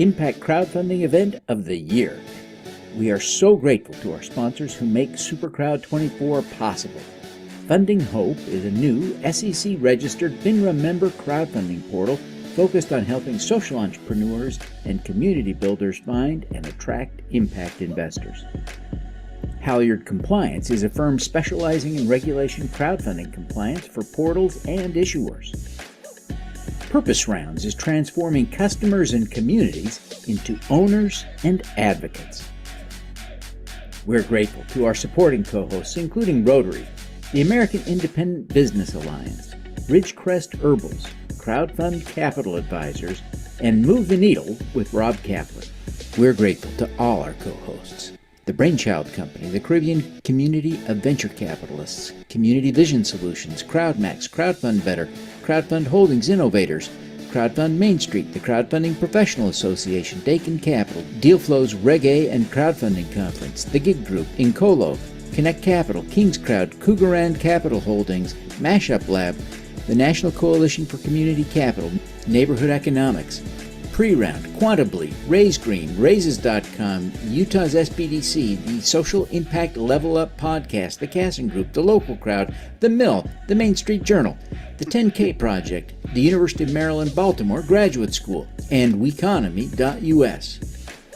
Impact Crowdfunding Event of the Year. We are so grateful to our sponsors who make SuperCrowd24 possible. Funding Hope is a new SEC-registered FINRA member crowdfunding portal focused on helping social entrepreneurs and community builders find and attract impact investors. Halyard Compliance is a firm specializing in regulation crowdfunding compliance for portals and issuers. Purpose Rounds is transforming customers and communities into owners and advocates. We're grateful to our supporting co-hosts, including Rotary, the American Independent Business Alliance, Ridgecrest Herbals, Crowdfund Capital Advisors, and Move the Needle with Rob Kaplan. We're grateful to all our co-hosts, the Brainchild Company, the Caribbean Community of Venture Capitalists, Community Vision Solutions, CrowdMax, Crowdfund Better, Crowdfund Holdings Innovators, Crowdfund Main Street, the Crowdfunding Professional Association, Dakin Capital, DealFlow's Reg A and Crowdfunding Conference, The Gig Group, Incolo, Connect Capital, Kings Crowd, Cougarand Capital Holdings, Mashup Lab, the National Coalition for Community Capital, Neighborhood Economics, Pre-Round, Quantably, Raise Green, Raises.com, Utah's SBDC, the Social Impact Level Up Podcast, the Kassan Group, the Local Crowd, the Mill, the Main Street Journal, the 10K Project, the University of Maryland Baltimore Graduate School, and Weconomy.us.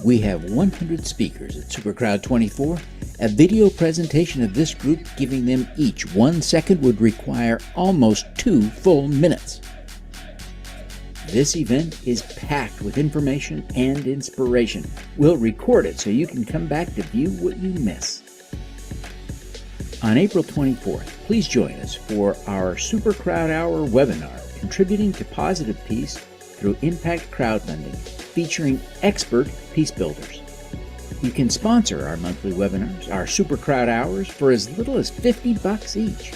We have 100 speakers at SuperCrowd24. A video presentation of this group giving them each 1 second would require almost 2 full minutes. This event is packed with information and inspiration. We'll record it so you can come back to view what you miss. On April 24th, please join us for our SuperCrowd Hour webinar, Contributing to Positive Peace Through Impact Crowdfunding, featuring expert peace builders. You can sponsor our monthly webinars, our SuperCrowd Hours, for as little as $50 each.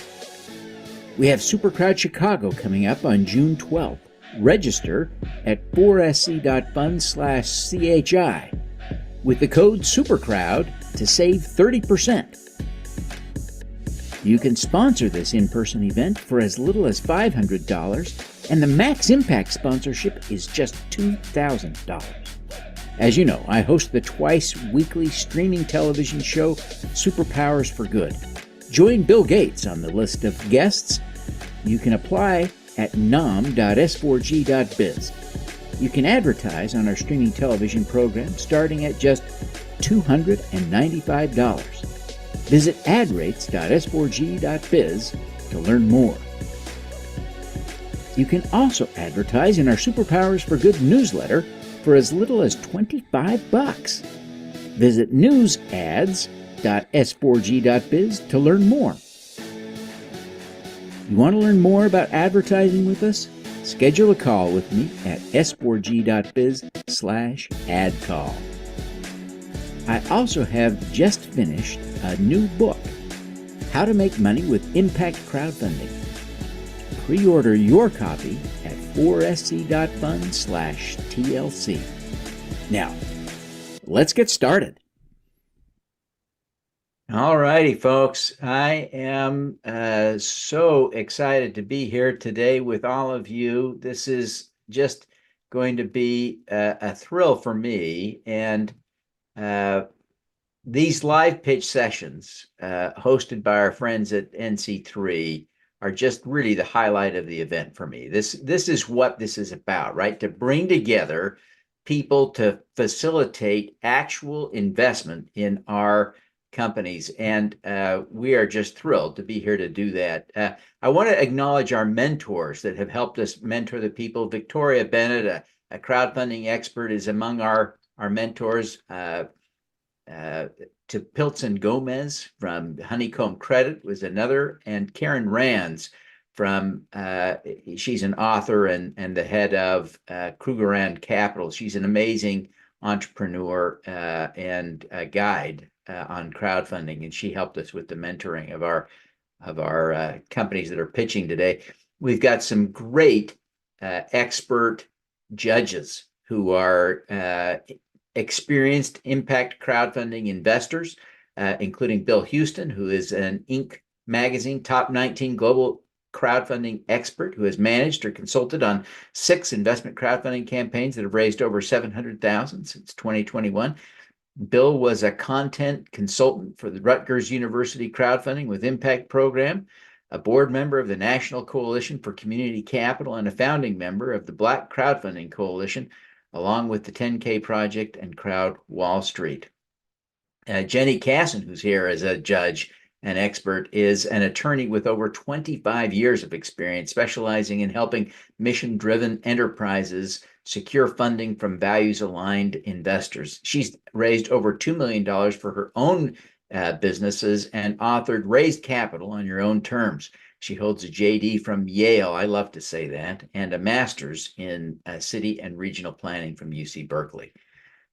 We have SuperCrowd Chicago coming up on June 12th. Register at 4sc.fund/CHI with the code SuperCrowd to save 30%. You can sponsor this in-person event for as little as $500, and the max impact sponsorship is just $2,000. As you know, I host the twice-weekly streaming television show Superpowers for Good. Join Bill Gates on the list of guests. You can apply at nom.s4g.biz. You can advertise on our streaming television program starting at just $295. Visit adrates.s4g.biz to learn more. You can also advertise in our Superpowers for Good newsletter for as little as $25. Visit newsads.s4g.biz to learn more. You want to learn more about advertising with us? Schedule a call with me at s4g.biz/adcall. I also have just finished a new book, How to Make Money with Impact Crowdfunding. Pre-order your copy at 4sc.fund/TLC. Now, let's get started. All righty, folks. I am so excited to be here today with all of you. This is just going to be a thrill for me. And these live pitch sessions hosted by our friends at NC3 are just really the highlight of the event for me. This is what this is about, right? To bring together people to facilitate actual investment in our companies. And we are just thrilled to be here to do that. I want to acknowledge our mentors that have helped us mentor the people. Victoria Bennett, a crowdfunding expert, is among our mentors. To Pilson Gomez from Honeycomb Credit was another, and Karen Rands from, she's an author and the head of Cougarand Capital. She's an amazing entrepreneur and a guide on crowdfunding, and she helped us with the mentoring of our companies that are pitching today. We've got some great expert judges who are experienced impact crowdfunding investors, including Bill Huston, who is an Inc. magazine top 19 global crowdfunding expert who has managed or consulted on 6 investment crowdfunding campaigns that have raised over $700,000 since 2021. Bill was a content consultant for the Rutgers University Crowdfunding with Impact Program, a board member of the National Coalition for Community Capital, and a founding member of the Black Crowdfunding Coalition, along with the 10K Project and Crowd Wall Street. Jenny Kassan, who's here as a judge and expert, is an attorney with over 25 years of experience specializing in helping mission-driven enterprises secure funding from values-aligned investors. She's raised over $2 million for her own businesses and authored Raised Capital on Your Own Terms. She holds a JD from Yale, I love to say that, and a master's in city and regional planning from UC Berkeley.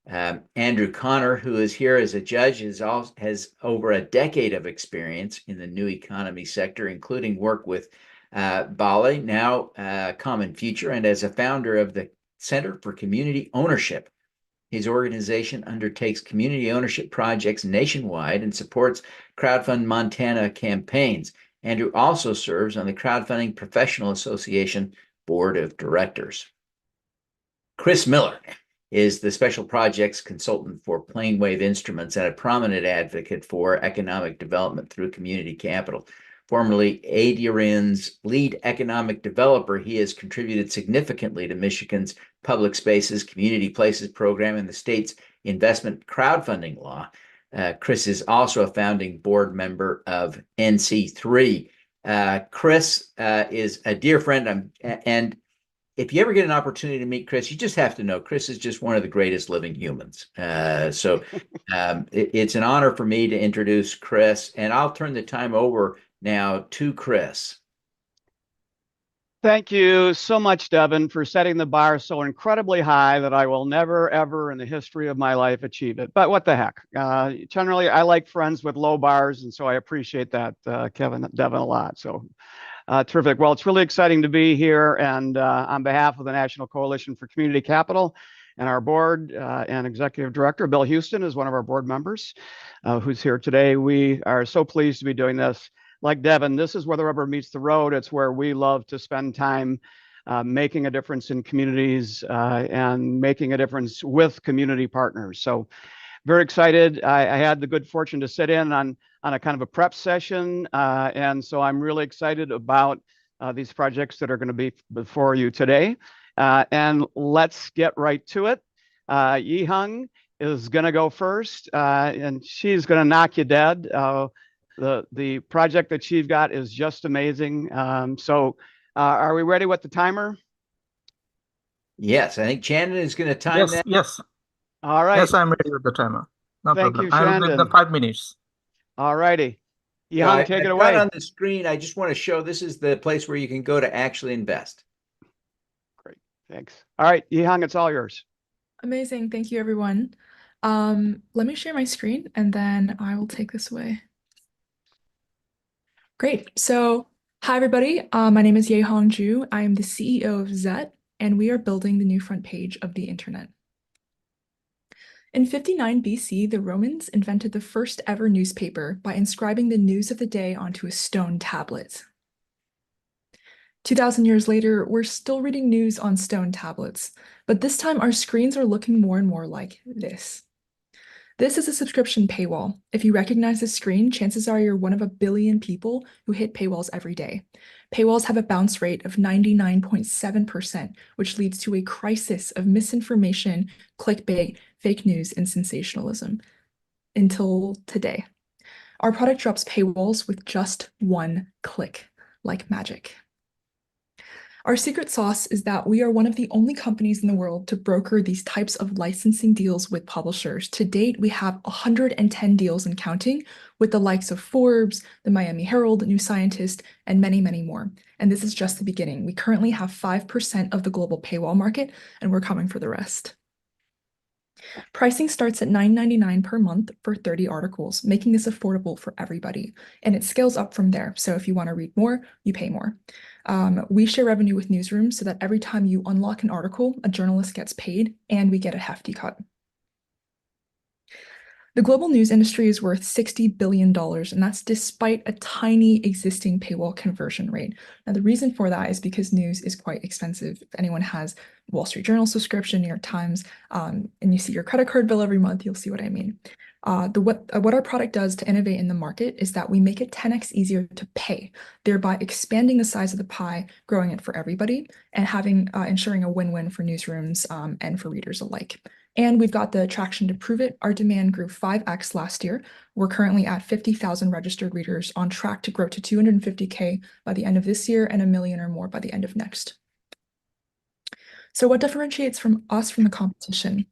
Andrew Connor, who is here as a judge, has over a decade of experience in the new economy sector, including work with Bali, now Common Future, and as a founder of the Center for Community Ownership. His organization undertakes community ownership projects nationwide and supports Crowdfund Montana campaigns. Andrew also serves on the Crowdfunding Professional Association Board of Directors. Chris Miller is the special projects consultant for Planewave Instruments and a prominent advocate for economic development through community capital. Formerly Adrian's lead economic developer, he has contributed significantly to Michigan's Public Spaces Community Places program and the state's investment crowdfunding law. Chris is also a founding board member of NC3. Chris is a dear friend, and if you ever get an opportunity to meet Chris, you just have to know Chris is just one of the greatest living humans. It's an honor for me to introduce Chris, and I'll turn the time over now to Chris. Thank you so much, Devin, for setting the bar so incredibly high that I will never, ever in the history of my life achieve it. But what the heck? Generally, I like friends with low bars, and so I appreciate that, Devin, a lot. So terrific. Well, it's really exciting to be here, and on behalf of the National Coalition for Community Capital and our board and executive director, Bill Huston, is one of our board members who's here today. We are so pleased to be doing this. Like Devin, this is where the rubber meets the road. It's where we love to spend time making a difference in communities and making a difference with community partners. So very excited. I had the good fortune to sit in on a kind of a prep session. And so I'm really excited about these projects that are going to be before you today. And let's get right to it. Yi-Hung is going to go first, and she's going to knock you dead. The project that she's got is just amazing. Are we ready with the timer? Yes, I think Shannon is going to time that. Yes. All right. Yes, I'm ready with the timer. No Thank problem. you, I'll take the 5 minutes. All righty. Yi-Hung, take it away. Right on the screen, I just want to show this is the place where you can go to actually invest. Great. Thanks. All right, Yi-Hung, it's all yours. Amazing. Thank you, everyone. Let me share my screen and then I will take this away. Great. So, hi, everybody. My name is Ye-Hong Ju. I am the CEO of Zet, and we are building the new front page of the internet. In 59 BC, the Romans invented the first ever newspaper by inscribing the news of the day onto a stone tablet. 2,000 years later, we're still reading news on stone tablets, but this time our screens are looking more and more like this. This is a subscription paywall. If you recognize this screen, chances are you're one of a billion people who hit paywalls every day. Paywalls have a bounce rate of 99.7%, which leads to a crisis of misinformation, clickbait, fake news, and sensationalism. Until today. Our product drops paywalls with just one click, like magic. Our secret sauce is that we are one of the only companies in the world to broker these types of licensing deals with publishers. To date, we have 110 deals and counting with the likes of Forbes, the Miami Herald, New Scientist, and many, many more. And this is just the beginning. We currently have 5% of the global paywall market, and we're coming for the rest. Pricing starts at $9.99 per month for 30 articles, making this affordable for everybody. And it scales up from there. So if you want to read more, you pay more. We share revenue with newsrooms so that every time you unlock an article, a journalist gets paid and we get a hefty cut. The global news industry is worth $60 billion, and that's despite a tiny existing paywall conversion rate. Now, the reason for that is because news is quite expensive. If anyone has Wall Street Journal subscription, New York Times, and you see your credit card bill every month, you'll see what I mean. What our product does to innovate in the market is that we make it 10x easier to pay, thereby expanding the size of the pie, growing it for everybody, and ensuring a win-win for newsrooms and for readers alike. And we've got the traction to prove it. Our demand grew 5x last year. We're currently at 50,000 registered readers, on track to grow to 250K by the end of this year and 1 million or more by the end of next. So what differentiates us from the competition?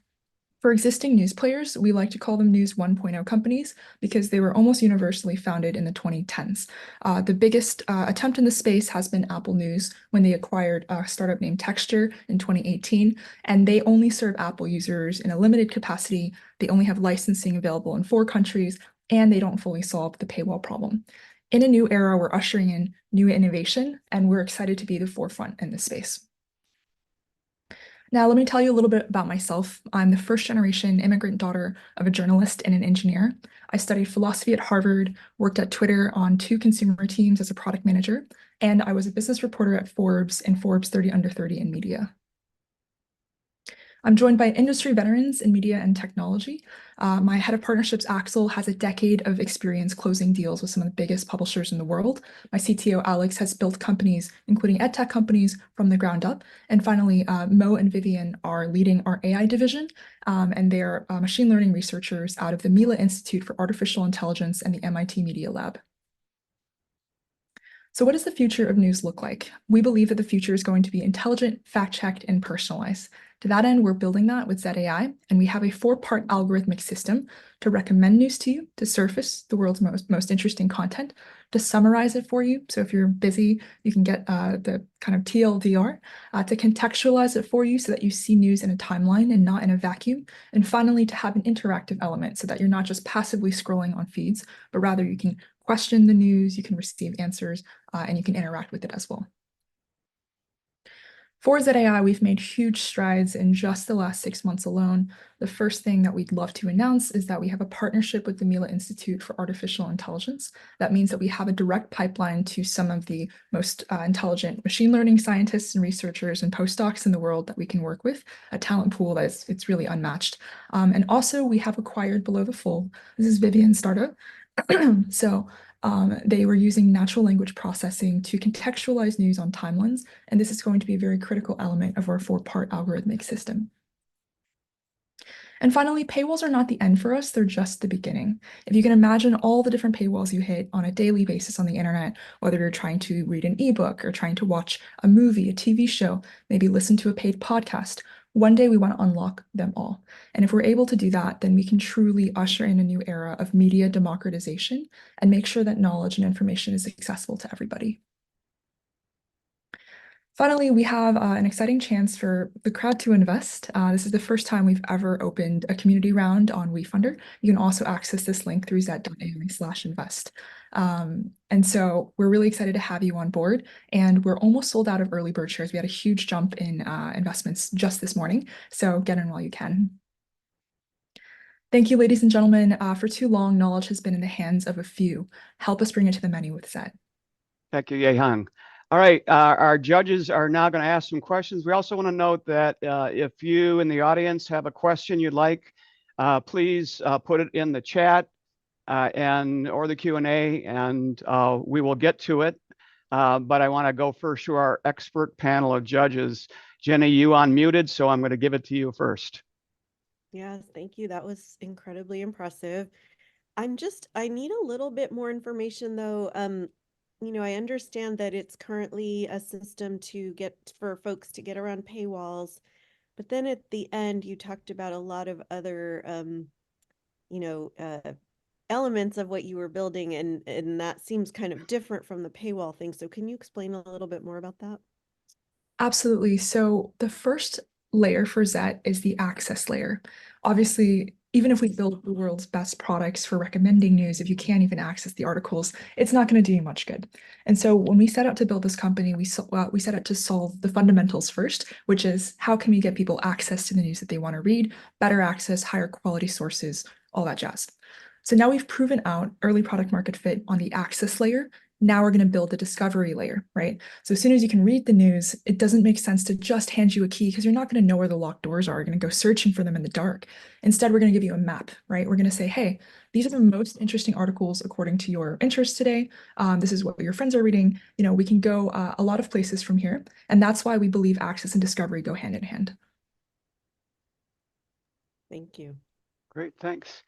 For existing news players, we like to call them News 1.0 companies because they were almost universally founded in the 2010s. The biggest attempt in the space has been Apple News when they acquired a startup named Texture in 2018, and they only serve Apple users in a limited capacity. They only have licensing available in 4 countries, and they don't fully solve the paywall problem. In a new era, we're ushering in new innovation, and we're excited to be the forefront in this space. Now, let me tell you a little bit about myself. I'm the first generation immigrant daughter of a journalist and an engineer. I studied philosophy at Harvard, worked at Twitter on 2 consumer teams as a product manager, and I was a business reporter at Forbes and Forbes 30 Under 30 in media. I'm joined by industry veterans in media and technology. My head of partnerships, Axel, has a decade of experience closing deals with some of the biggest publishers in the world. My CTO, Alex, has built companies, including edtech companies, from the ground up. And finally, Mo and Vivian are leading our AI division, and they are machine learning researchers out of the Mila Institute for Artificial Intelligence and the MIT Media Lab. So what does the future of news look like? We believe that the future is going to be intelligent, fact-checked, and personalized. To that end, we're building that with ZAI, and we have a 4-part algorithmic system to recommend news to you, to surface the world's most interesting content, to summarize it for you. So if you're busy, you can get the kind of TLDR, to contextualize it for you so that you see news in a timeline and not in a vacuum. And finally, to have an interactive element so that you're not just passively scrolling on feeds, but rather you can question the news, you can receive answers, and you can interact with it as well. For ZAI, we've made huge strides in just the last 6 months alone. The first thing that we'd love to announce is that we have a partnership with the Mila Institute for Artificial Intelligence. That means that we have a direct pipeline to some of the most intelligent machine learning scientists and researchers and postdocs in the world that we can work with, a talent pool it's really unmatched. And also we have acquired Below the Fold. This is Vivian's startup. So they were using natural language processing to contextualize news on timelines, and this is going to be a very critical element of our 4-part algorithmic system. And finally, paywalls are not the end for us, they're just the beginning. If you can imagine all the different paywalls you hit on a daily basis on the internet, whether you're trying to read an ebook or trying to watch a movie, a TV show, maybe listen to a paid podcast, one day we want to unlock them all. And if we're able to do that, then we can truly usher in a new era of media democratization and make sure that knowledge and information is accessible to everybody. Finally, we have an exciting chance for the crowd to invest. This is the first time we've ever opened a community round on WeFunder. You can also access this link through zet.ai/invest. And so we're really excited to have you on board, and we're almost sold out of early bird shares. We had a huge jump in investments just this morning, so get in while you can. Thank you, ladies and gentlemen. For too long, knowledge has been in the hands of a few. Help us bring it to the many with Zet. Thank you, Yehang. All right, our judges are now going to ask some questions. We also want to note that if you in the audience have a question you'd like, please put it in the chat or the Q&A, and we will get to it. But I want to go first to our expert panel of judges. Jenny, you unmuted, so I'm going to give it to you first. Yes, thank you. That was incredibly impressive. I need a little bit more information though. I understand that it's currently a system for folks to get around paywalls, but then at the end you talked about a lot of other elements of what you were building, and that seems kind of different from the paywall thing. So can you explain a little bit more about that? Absolutely. So the first layer for Zet is the access layer. Obviously, even if we build the world's best products for recommending news, if you can't even access the articles, it's not going to do you much good. And so when we set out to build this company, we set out to solve the fundamentals first, which is how can we get people access to the news that they want to read, better access, higher quality sources, all that jazz. So now we've proven out early product market fit on the access layer. Now we're going to build the discovery layer, right? So as soon as you can read the news, it doesn't make sense to just hand you a key because you're not going to know where the locked doors are. You're going to go searching for them in the dark. Instead, we're going to give you a map, right? We're going to say, hey, these are the most interesting articles according to your interests today. This is what your friends are reading. You know, we can go a lot of places from here. And that's why we believe access and discovery go hand in hand. Thank you. Great, thanks.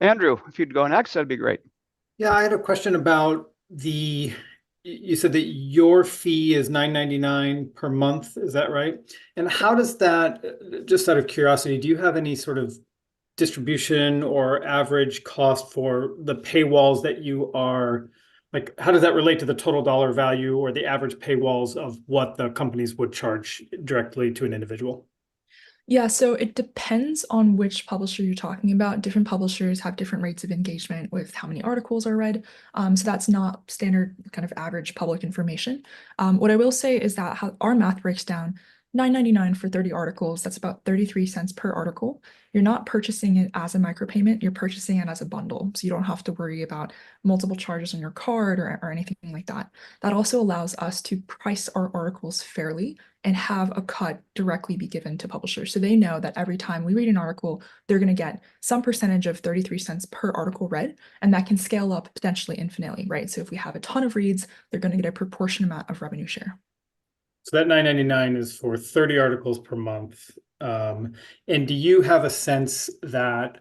Andrew, if you'd go next, that'd be great. Yeah, I had a question about you said that your fee is $9.99 per month, is that right? And how does that, just out of curiosity, do you have any sort of distribution or average cost for the paywalls that you are, like, how does that relate to the total dollar value or the average paywalls of what the companies would charge directly to an individual? Yeah, so it depends on which publisher you're talking about. Different publishers have different rates of engagement with how many articles are read. So that's not standard kind of average public information. What I will say is that how our math breaks down, $9.99 for 30 articles, that's about 33 cents per article. You're not purchasing it as a micropayment, you're purchasing it as a bundle. So you don't have to worry about multiple charges on your card or anything like that. That also allows us to price our articles fairly and have a cut directly be given to publishers. So they know that every time we read an article, they're going to get some percentage of 33 cents per article read, and that can scale up potentially infinitely, right? So if we have a ton of reads, they're going to get a proportionate amount of revenue share. So that $9.99 is for 30 articles per month. And do you have a sense that,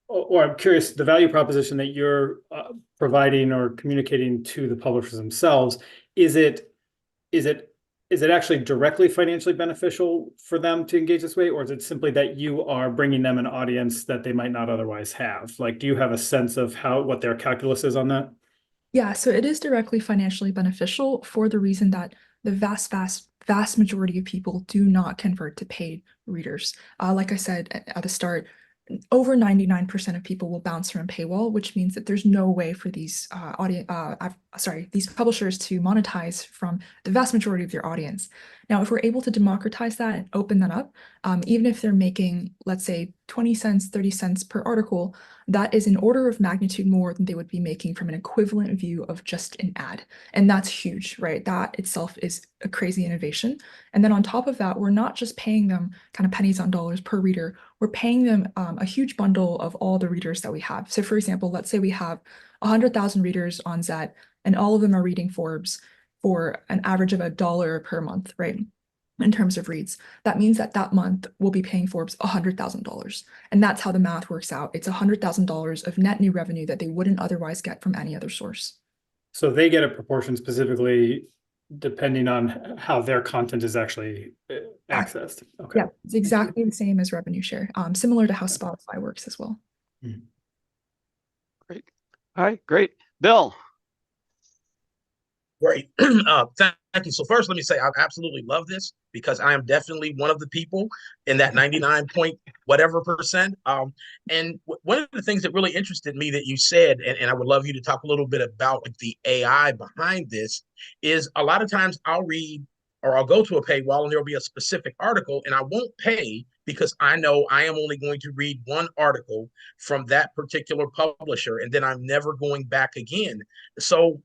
or I'm curious, the value proposition that you're providing or communicating to the publishers themselves, is it actually directly financially beneficial for them to engage this way, or is it simply that you are bringing them an audience that they might not otherwise have? Like, do you have a sense of what their calculus is on that? Yeah, so it is directly financially beneficial for the reason that the vast majority of people do not convert to paid readers. Like I said at the start, over 99% of people will bounce from a paywall, which means that there's no way for these these publishers to monetize from the vast majority of their audience. Now, if we're able to democratize that and open that up, even if they're making, let's say, 20 cents, 30 cents per article, that is an order of magnitude more than they would be making from an equivalent view of just an ad. And that's huge, right? That itself is a crazy innovation. And then on top of that, we're not just paying them kind of pennies on dollars per reader, we're paying them a huge bundle of all the readers that we have. So for example, let's say we have 100,000 readers on Zet, and all of them are reading Forbes for an average of $1 per month, right? In terms of reads, that means that that month we'll be paying Forbes $100,000. And that's how the math works out. It's $100,000 of net new revenue that they wouldn't otherwise get from any other source. So they get a proportion specifically depending on how their content is actually accessed. Okay. Yeah, it's exactly the same as revenue share, similar to how Spotify works as well. Great. All right, great. Bill. Great. Thank you. So first, let me say I absolutely love this because I am definitely one of the people in that 99 point whatever percent. And one of the things that really interested me that you said, and I would love you to talk a little bit about the AI behind this, is a lot of times I'll read or I'll go to a paywall and there'll be a specific article and I won't pay because I know I am only going to read one article from that particular publisher and then I'm never going back again. So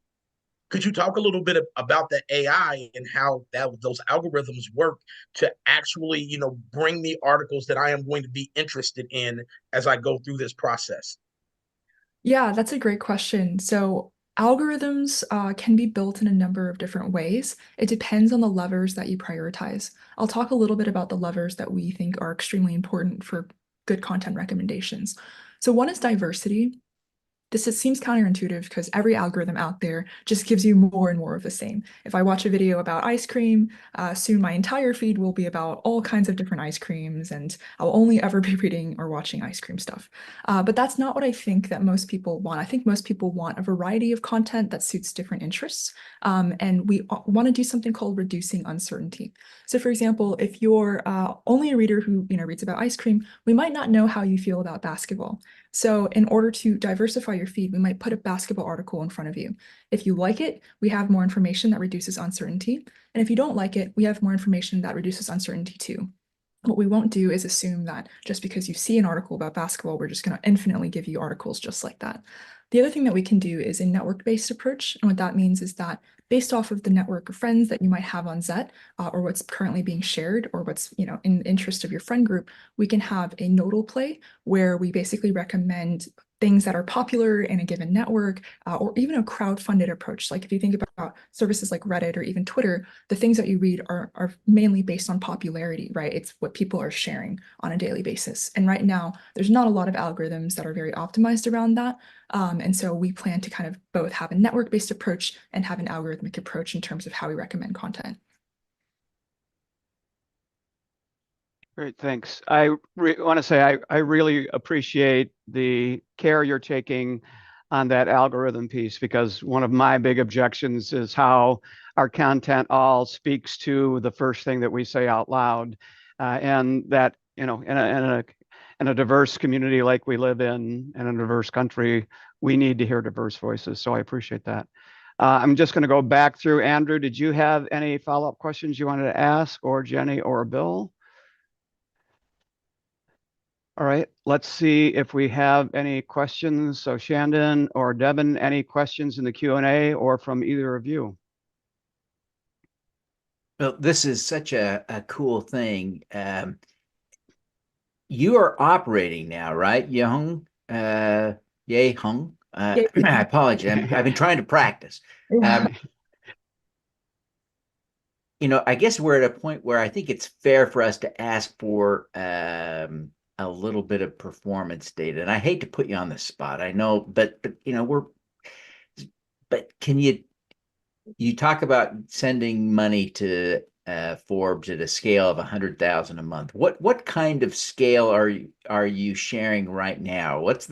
could you talk a little bit about the AI and how those algorithms work to actually, bring me articles that I am going to be interested in as I go through this process? Yeah, that's a great question. So algorithms can be built in a number of different ways. It depends on the levers that you prioritize. I'll talk a little bit about the levers that we think are extremely important for good content recommendations. So one is diversity. This seems counterintuitive because every algorithm out there just gives you more and more of the same. If I watch a video about ice cream, soon my entire feed will be about all kinds of different ice creams, and I'll only ever be reading or watching ice cream stuff. But that's not what I think that most people want. I think most people want a variety of content that suits different interests. And we want to do something called reducing uncertainty. So for example, if you're only a reader who reads about ice cream, we might not know how you feel about basketball. So in order to diversify your feed, we might put a basketball article in front of you. If you like it, we have more information that reduces uncertainty. And if you don't like it, we have more information that reduces uncertainty too. What we won't do is assume that just because you see an article about basketball, we're just going to infinitely give you articles just like that. The other thing that we can do is a network-based approach. And what that means is that based off of the network of friends that you might have on Zet, or what's currently being shared, or what's, in the interest of your friend group, we can have a nodal play where we basically recommend things that are popular in a given network, or even a crowd-funded approach. Like if you think about services like Reddit or even Twitter, the things that you read are mainly based on popularity, right? It's what people are sharing on a daily basis. And right now, there's not a lot of algorithms that are very optimized around that. And so we plan to kind of both have a network-based approach and have an algorithmic approach in terms of how we recommend content. Great, thanks. I want to say I really appreciate the care you're taking on that algorithm piece, because one of my big objections is how our content all speaks to the first thing that we say out loud, and that, in a diverse community like we live in a diverse country, we need to hear diverse voices. So I appreciate that. I'm just going to go back through. Andrew, did you have any follow-up questions you wanted to ask, or Jenny or Bill? All right, let's see if we have any questions. So Shandon or Devin, any questions in the Q&A or from either of you? Well, this is such a cool thing. You are operating now, right, Yehung? Yehung? I apologize. I've been trying to practice. Yeah. I guess we're at a point where I think it's fair for us to ask for a little bit of performance data. And I hate to put you on the spot, I know, but can you talk about sending money to Forbes at a scale of 100,000 a month? What kind of scale are you sharing right now? What's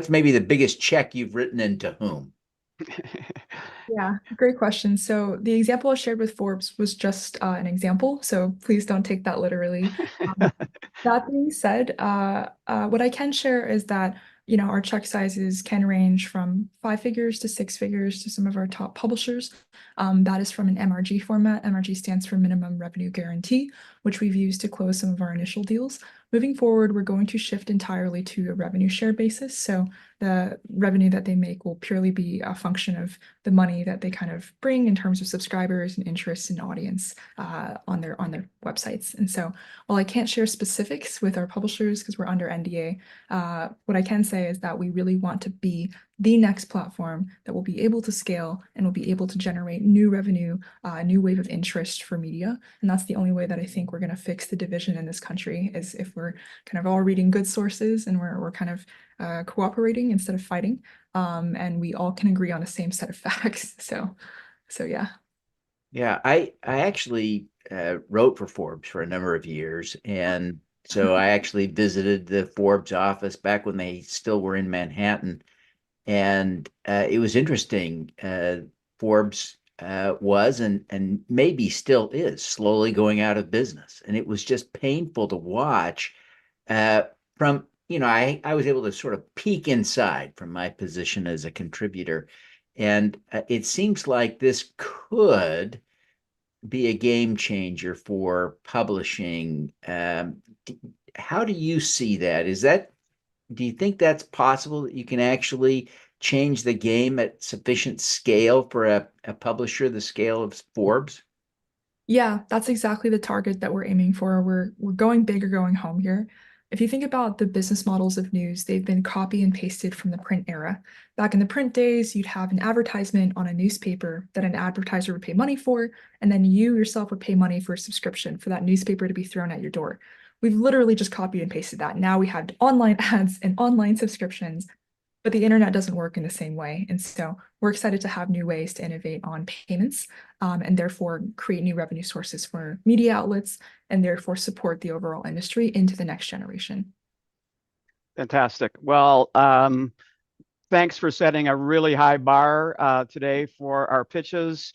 maybe the biggest check you've written into whom? Yeah, great question. So the example I shared with Forbes was just an example, so please don't take that literally. That being said, what I can share is that our check sizes can range from 5 figures to 6 figures to some of our top publishers. That is from an MRG format. MRG stands for Minimum Revenue Guarantee, which we've used to close some of our initial deals. Moving forward, we're going to shift entirely to a revenue share basis. So the revenue that they make will purely be a function of the money that they kind of bring in terms of subscribers and interest and audience on their websites. And so while I can't share specifics with our publishers because we're under NDA, what I can say is that we really want to be the next platform that will be able to scale and will be able to generate new revenue, a new wave of interest for media. And that's the only way that I think we're going to fix the division in this country, is if we're kind of all reading good sources and we're kind of cooperating instead of fighting. And we all can agree on the same set of facts. So yeah. Yeah, I actually wrote for Forbes for a number of years, and so I actually visited the Forbes office back when they still were in Manhattan, and it was interesting. Forbes was and maybe still is slowly going out of business, and it was just painful to watch. From I was able to sort of peek inside from my position as a contributor, and it seems like this could be a game changer for publishing. How do you see that? Do you think that's possible, that you can actually change the game at sufficient scale for a publisher the scale of Forbes? Yeah, that's exactly the target that we're aiming for. We're going big or going home here. If you think about the business models of news, they've been copy and pasted from the print era. Back in the print days, you'd have an advertisement on a newspaper that an advertiser would pay money for, and then you yourself would pay money for a subscription for that newspaper to be thrown at your door. We've literally just copied and pasted that. Now we have online ads and online subscriptions, but the internet doesn't work in the same way. And so we're excited to have new ways to innovate on payments, and therefore create new revenue sources for media outlets, and therefore support the overall industry into the next generation. Fantastic. Well, thanks for setting a really high bar today for our pitches.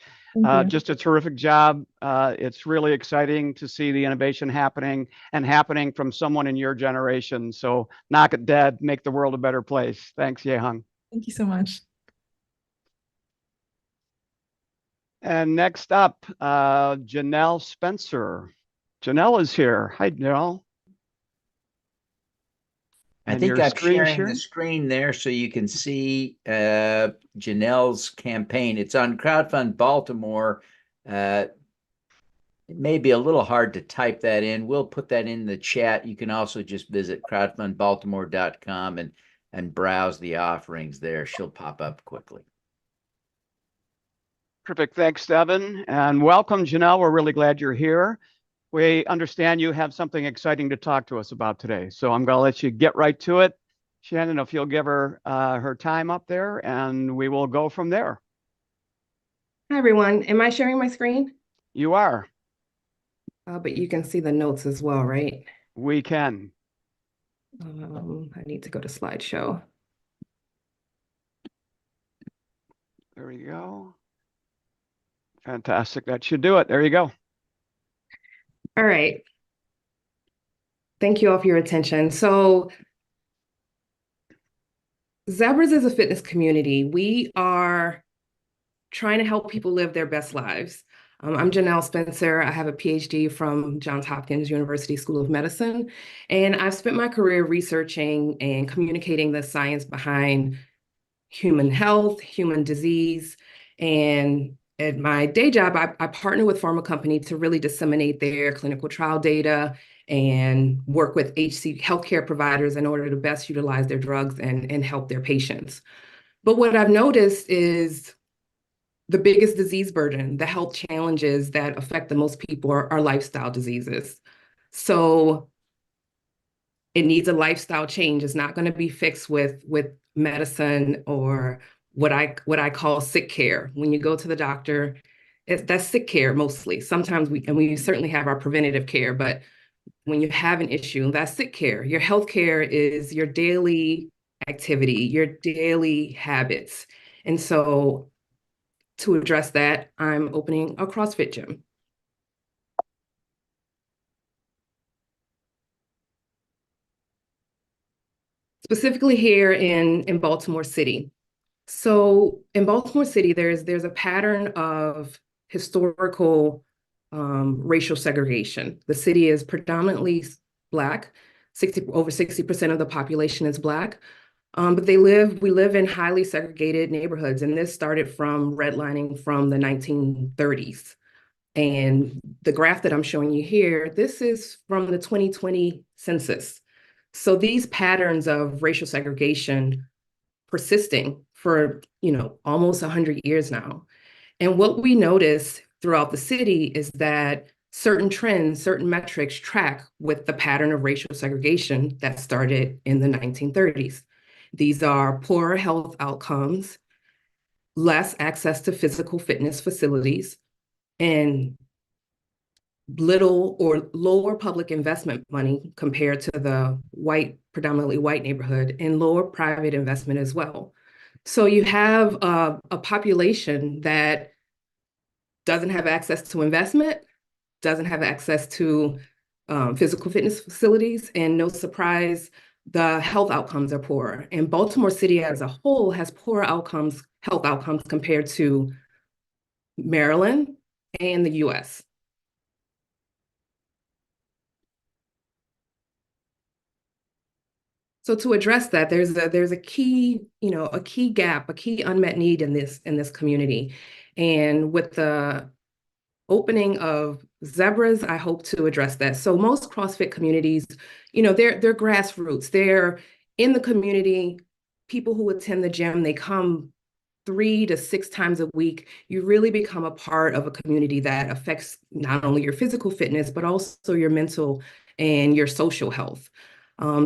Just a terrific job. It's really exciting to see the innovation happening from someone in your generation. So knock it dead, make the world a better place. Thanks, Yehung. Thank you so much. And next up, Janelle Spencer. Janelle is here. Hi, Janelle. I And think your I'm screen sharing share? the screen there so you can see Janelle's campaign. It's on Crowdfund Baltimore. It may be a little hard to type that in. We'll put that in the chat. You can also just visit crowdfundbaltimore.com and browse the offerings there. She'll pop up quickly. Perfect. Thanks, Devin. And welcome, Janelle. We're really glad you're here. We understand you have something exciting to talk to us about today. So I'm going to let you get right to it. Shannon, if you'll give her her time up there, and we will go from there. Hi, everyone. Am I sharing my screen? You are. But you can see the notes as well, right? We can. I need to go to slideshow. There we go. Fantastic. That should do it. There you go. All right. Thank you all for your attention. So Zebras is a fitness community. We are trying to help people live their best lives. I'm Janelle Spencer. I have a PhD from Johns Hopkins University School of Medicine, and I've spent my career researching and communicating the science behind human health, human disease, and at my day job, I partner with pharma companies to really disseminate their clinical trial data and work with healthcare providers in order to best utilize their drugs and help their patients. But what I've noticed is the biggest disease burden, the health challenges that affect the most people are lifestyle diseases. So it needs a lifestyle change. It's not going to be fixed with medicine or what I call sick care. When you go to the doctor, that's sick care mostly. Sometimes we certainly have our preventative care, but when you have an issue, that's sick care. Your health care is your daily activity, your daily habits. And so to address that, I'm opening a CrossFit gym. Specifically here in Baltimore City. So in Baltimore City, there's a pattern of historical racial segregation. The city is predominantly Black. Over 60% of the population is Black. But we live in highly segregated neighborhoods, and this started from redlining from the 1930s. And the graph that I'm showing you here, this is from the 2020 census. So these patterns of racial segregation persisting for, almost 100 years now. And what we notice throughout the city is that certain trends, certain metrics track with the pattern of racial segregation that started in the 1930s. These are poorer health outcomes, less access to physical fitness facilities, and little or lower public investment money compared to the predominantly white neighborhood, and lower private investment as well. So you have a population that doesn't have access to investment, doesn't have access to physical fitness facilities, and no surprise, the health outcomes are poor. And Baltimore City as a whole has poor health outcomes compared to Maryland and the US. So to address that, there's a key gap, a key unmet need in this community. And with the opening of Zebras, I hope to address that. So most CrossFit communities, they're grassroots. They're in the community. People who attend the gym, they come 3 to 6 times a week. You really become a part of a community that affects not only your physical fitness, but also your mental and your social health.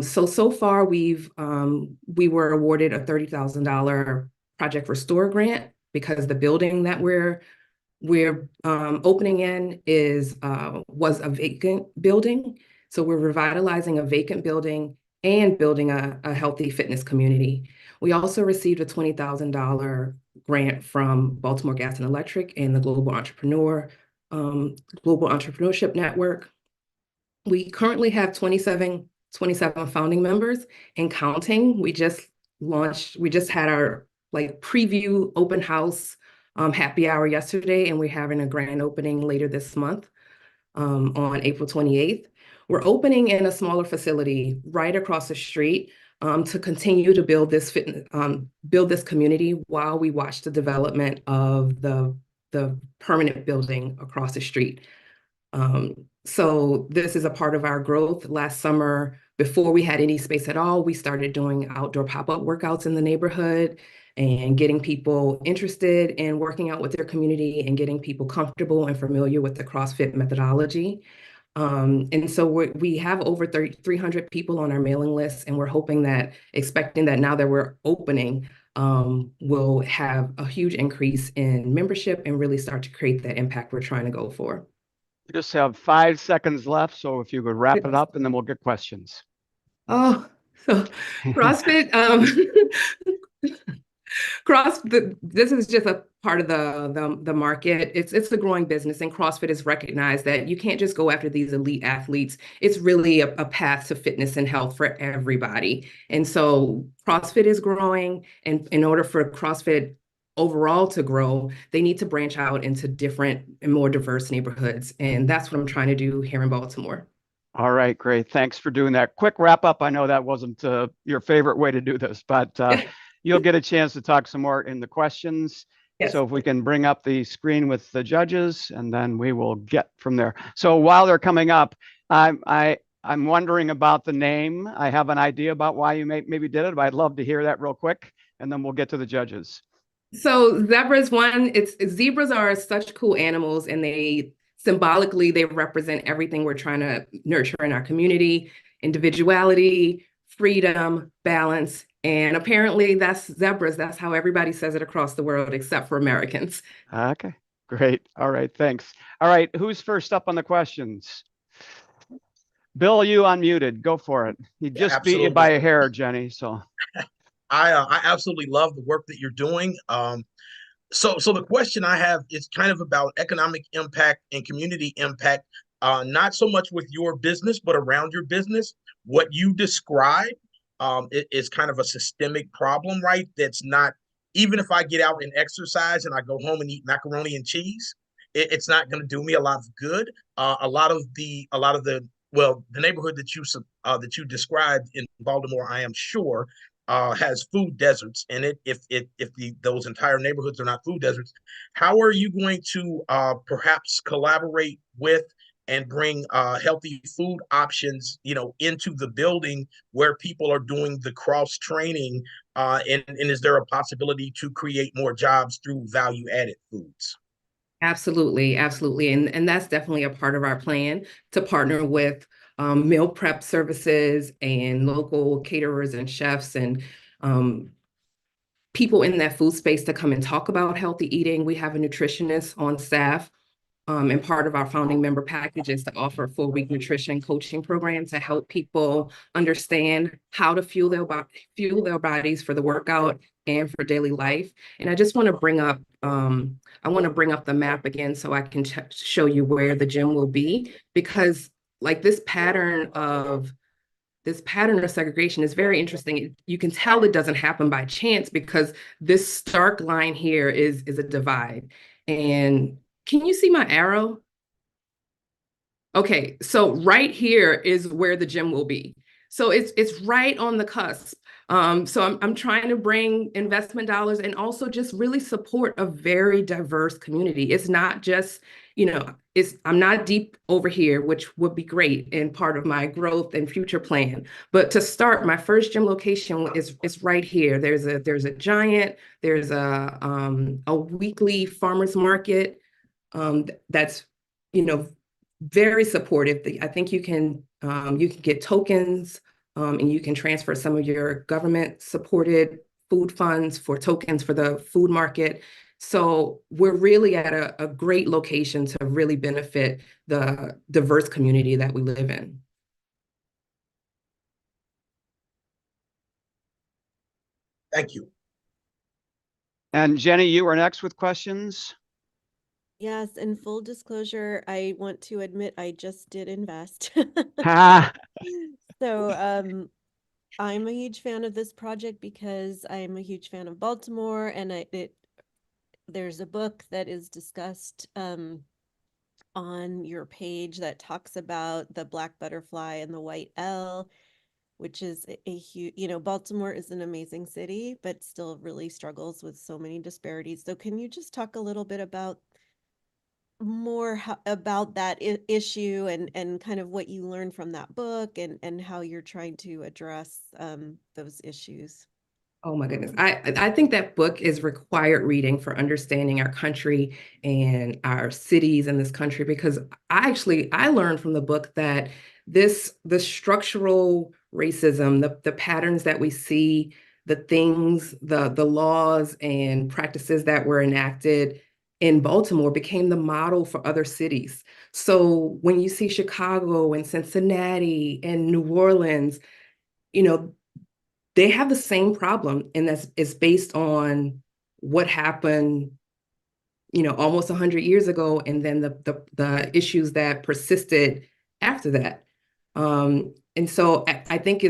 So far we were awarded a $30,000 Project Restore grant because the building that we're opening in was a vacant building. So we're revitalizing a vacant building and building a healthy fitness community. We also received a $20,000 grant from Baltimore Gas and Electric and the Global Entrepreneurship Network. We currently have 27 founding members and counting. We just had our preview open house happy hour yesterday, and we're having a grand opening later this month. on April 28th. We're opening in a smaller facility right across the street to continue to build this build this community while we watch the development of the permanent building across the street. So this is a part of our growth. Last summer, before we had any space at all, we started doing outdoor pop-up workouts in the neighborhood and getting people interested in working out with their community and getting people comfortable and familiar with the CrossFit methodology. And so we have over 300 people on our mailing list, and we're expecting that now that we're opening, we'll have a huge increase in membership and really start to create that impact we're trying to go for. We just have 5 seconds left, so if you could wrap it up and then we'll get questions. Oh, so CrossFit, this is just a part of the market. It's a growing business, and CrossFit has recognized that you can't just go after these elite athletes. It's really a path to fitness and health for everybody. And so CrossFit is growing, and in order for CrossFit overall to grow, they need to branch out into different and more diverse neighborhoods. And that's what I'm trying to do here in Baltimore. All right, great. Thanks for doing that. Quick wrap up. I know that wasn't your favorite way to do this, but you'll get a chance to talk some more in the questions. Yes. So if we can bring up the screen with the judges, and then we will get from there. So while they're coming up, I'm wondering about the name. I have an idea about why you maybe did it, but I'd love to hear that real quick, and then we'll get to the judges. So zebras, zebras are such cool animals, and symbolically, they represent everything we're trying to nurture in our community: individuality, freedom, balance. And apparently that's zebras. That's how everybody says it across the world, except for Americans. Okay, great. All right, thanks. All right, who's first up on the questions? Bill, you unmuted. Go for it. He just beat you by a hair, Jenny. So I absolutely love the work that you're doing. So the question I have is kind of about economic impact and community impact, not so much with your business, but around your business. What you describe is kind of a systemic problem, right? That's not, even if I get out and exercise and I go home and eat macaroni and cheese, it's not going to do me a lot of good. A lot of the neighborhood that you described in Baltimore, I am sure, has food deserts in it. If those entire neighborhoods are not food deserts, how are you going to perhaps collaborate with and bring healthy food options, into the building where people are doing the cross training? And is there a possibility to create more jobs through value added foods? Absolutely, absolutely. And that's definitely a part of our plan, to partner with meal prep services and local caterers and chefs and people in that food space to come and talk about healthy eating. We have a nutritionist on staff, and part of our founding member package is to offer a 4-week nutrition coaching program to help people understand how to fuel their bodies for the workout and for daily life. And I just want to bring up, the map again so I can show you where the gym will be, because like this pattern of segregation is very interesting. You can tell it doesn't happen by chance, because this stark line here is a divide. And can you see my arrow? Okay, so right here is where the gym will be. So it's right on the cusp. So I'm trying to bring investment dollars and also just really support a very diverse community. It's not just, I'm not deep over here, which would be great and part of my growth and future plan. But to start, my first gym location is right here. There's a giant, there's a weekly farmers market that's, very supportive. I think you can get tokens, and you can transfer some of your government supported food funds for tokens for the food market. So we're really at a great location to really benefit the diverse community that we live in. Thank you. And Jenny, you are next with questions. Yes, and full disclosure, I want to admit I just did invest. So I'm a huge fan of this project because I'm a huge fan of Baltimore, and there's a book that is discussed on on your page that talks about the black butterfly and the white L, which is a huge, Baltimore is an amazing city, but still really struggles with so many disparities. So can you just talk a little bit about about that issue and kind of what you learned from that book and how you're trying to address those issues? Oh my goodness. I think that book is required reading for understanding our country and our cities in this country, because I learned from the book that the structural racism, the patterns that we see, the things, the laws and practices that were enacted in Baltimore became the model for other cities. So when you see Chicago and Cincinnati and New Orleans, you know, they have the same problem, and it's based on what happened, almost 100 years ago, and then the issues that persisted after that. And so I think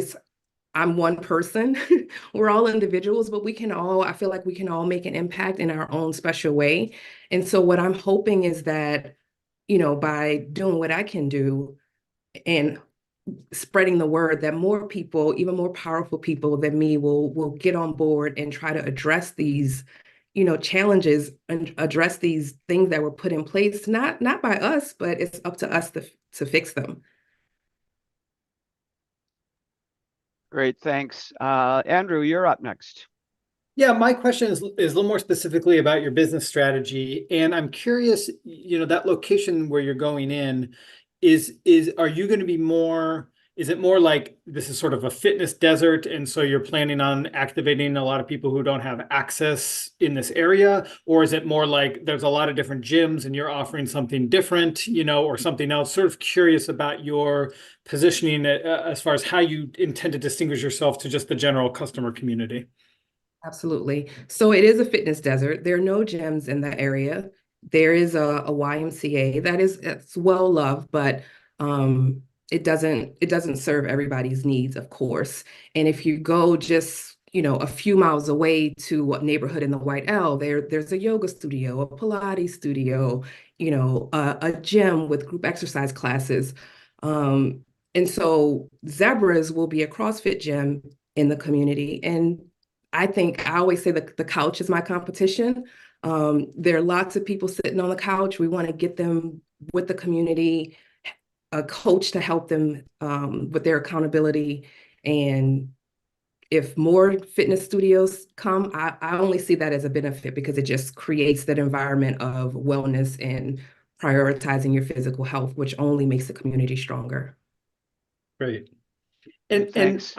I'm one person. We're all individuals, but I feel like we can all make an impact in our own special way. And so what I'm hoping is that, by doing what I can do and spreading the word, that more people, even more powerful people than me, will get on board and try to address these, challenges and address these things that were put in place, not by us, but it's up to us to fix them. Great, thanks. Andrew, you're up next. Yeah, my question is a little more specifically about your business strategy. And I'm curious, that location where you're going in are you going to be is it more like this is sort of a fitness desert, and so you're planning on activating a lot of people who don't have access in this area? Or is it more like there's a lot of different gyms and you're offering something different, or something else? Sort of curious about your positioning as far as how you intend to distinguish yourself to just the general customer community. Absolutely. So it is a fitness desert. There are no gyms in the area. There is a YMCA it's well loved, but it doesn't serve everybody's needs, of course. And if you go just a few miles away to a neighborhood in the White L, there's a yoga studio, a Pilates studio, a gym with group exercise classes. And so Zebras will be a CrossFit gym in the community. And I always say that the couch is my competition. There are lots of people sitting on the couch. We want to get them with the community, a coach to help them with their accountability. And if more fitness studios come, I only see that as a benefit, because it just creates that environment of wellness and prioritizing your physical health, which only makes the community stronger. Great. And Thanks.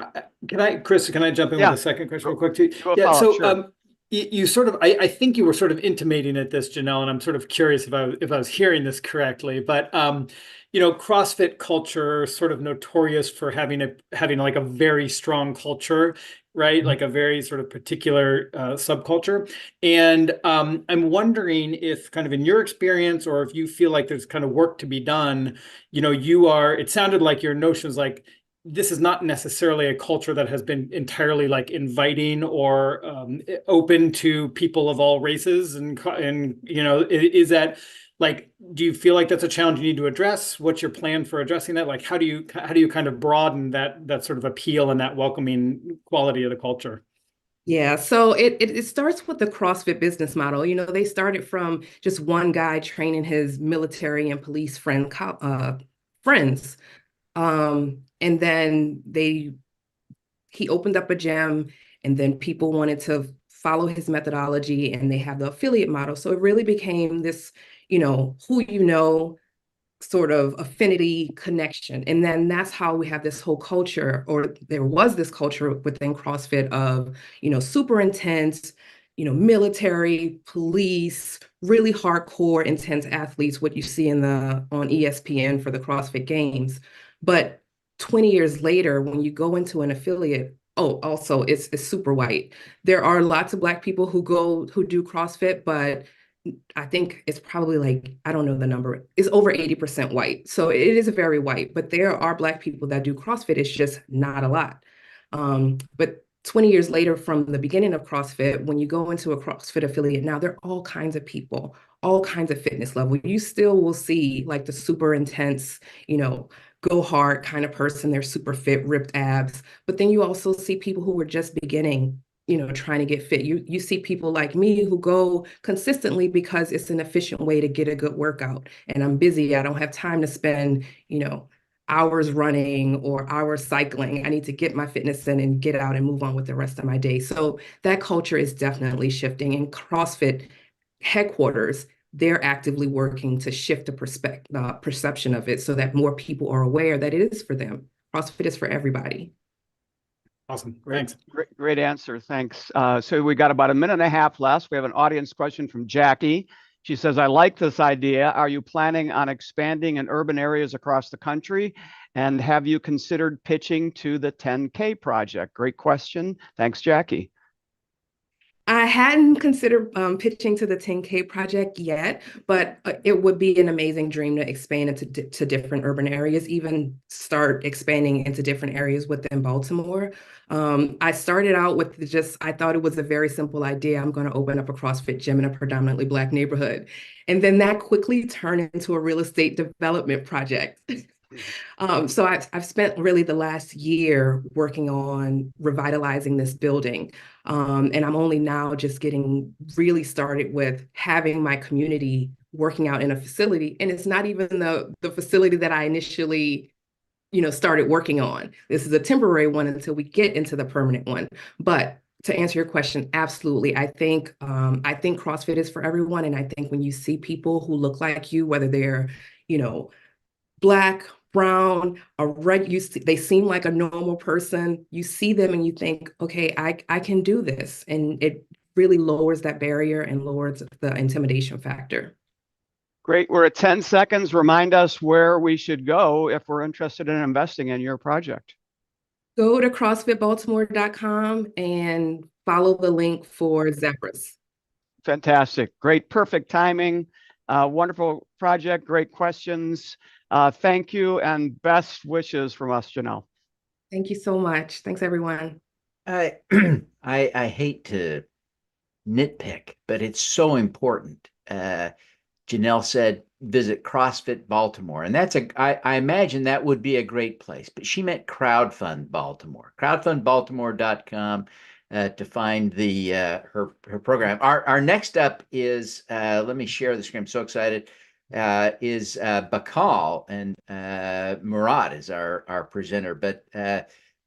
Chris, can I jump in with a second question real quick too? Yeah, so sure. You sort of, I think you were sort of intimating at this, Janelle, and I'm sort of curious if I was hearing this correctly, but CrossFit culture sort of notorious for having like a very strong culture, right? Like a very sort of particular subculture. And I'm wondering if kind of in your experience, or if you feel like there's kind of work to be done, it sounded like your notion is like, this is not necessarily a culture that has been entirely like inviting or open to people of all races, and is that like, do you feel like that's a challenge you need to address? What's your plan for addressing that? Like, how do you kind of broaden that sort of appeal and that welcoming quality of the culture? Yeah, so it starts with the CrossFit business model. They started from just one guy training his military and police friends. And then he opened up a gym, and then people wanted to follow his methodology, and they have the affiliate model. So it really became this, who sort of affinity connection. And then that's how we have this whole culture, or there was this culture within CrossFit of, super intense, military, police, really hardcore, intense athletes, what you see on ESPN for the CrossFit Games. But 20 years later, when you go into an affiliate, also it's super white. There are lots of Black people who do CrossFit, but I think it's probably like, I don't know the number, it's over 80% white. So it is very white, but there are Black people that do CrossFit. It's just not a lot. But 20 years later from the beginning of CrossFit, when you go into a CrossFit affiliate now, there are all kinds of people, all kinds of fitness level. You still will see like the super intense, go hard kind of person. They're super fit, ripped abs. But then you also see people who are just beginning, trying to get fit. You see people like me who go consistently because it's an efficient way to get a good workout. And I'm busy. I don't have time to spend, hours running or hours cycling. I need to get my fitness in and get out and move on with the rest of my day. So that culture is definitely shifting. And CrossFit headquarters, they're actively working to shift the perception of it so that more people are aware that it is for them. CrossFit is for everybody. Awesome. Thanks. Great answer. Thanks. So we got about a minute and a half left. We have an audience question from Jackie. She says, I like this idea. Are you planning on expanding in urban areas across the country? And have you considered pitching to the 10K project? Great question. Thanks, Jackie. I hadn't considered pitching to the 10K project yet, but it would be an amazing dream to expand into different urban areas, even start expanding into different areas within Baltimore. I started out with I thought it was a very simple idea. I'm going to open up a CrossFit gym in a predominantly Black neighborhood. And then that quickly turned into a real estate development project. So I've spent really the last year working on revitalizing this building. And I'm only now just getting really started with having my community working out in a facility. And it's not even the facility that I initially, started working on. This is a temporary one until we get into the permanent one. But to answer your question, absolutely. I think CrossFit is for everyone. And I think when you see people who look like you, whether they're, Black, brown, they seem like a normal person. You see them and you think, okay, I can do this. And it really lowers that barrier and lowers the intimidation factor. Great. We're at 10 seconds. Remind us where we should go if we're interested in investing in your project. Go to CrossFitBaltimore.com and follow the link for Zebras. Fantastic. Great. Perfect timing. Wonderful project. Great questions. Thank you and best wishes from us, Janelle. Thank you so much. Thanks, everyone. I hate to nitpick, but it's so important. Janelle said, visit CrossFit Baltimore. And I imagine that would be a great place, but she meant Crowdfund Baltimore, crowdfundbaltimore.com to find her program. Our next up is, let me share the screen. I'm so excited. Is Bakal, and Murad is our presenter, but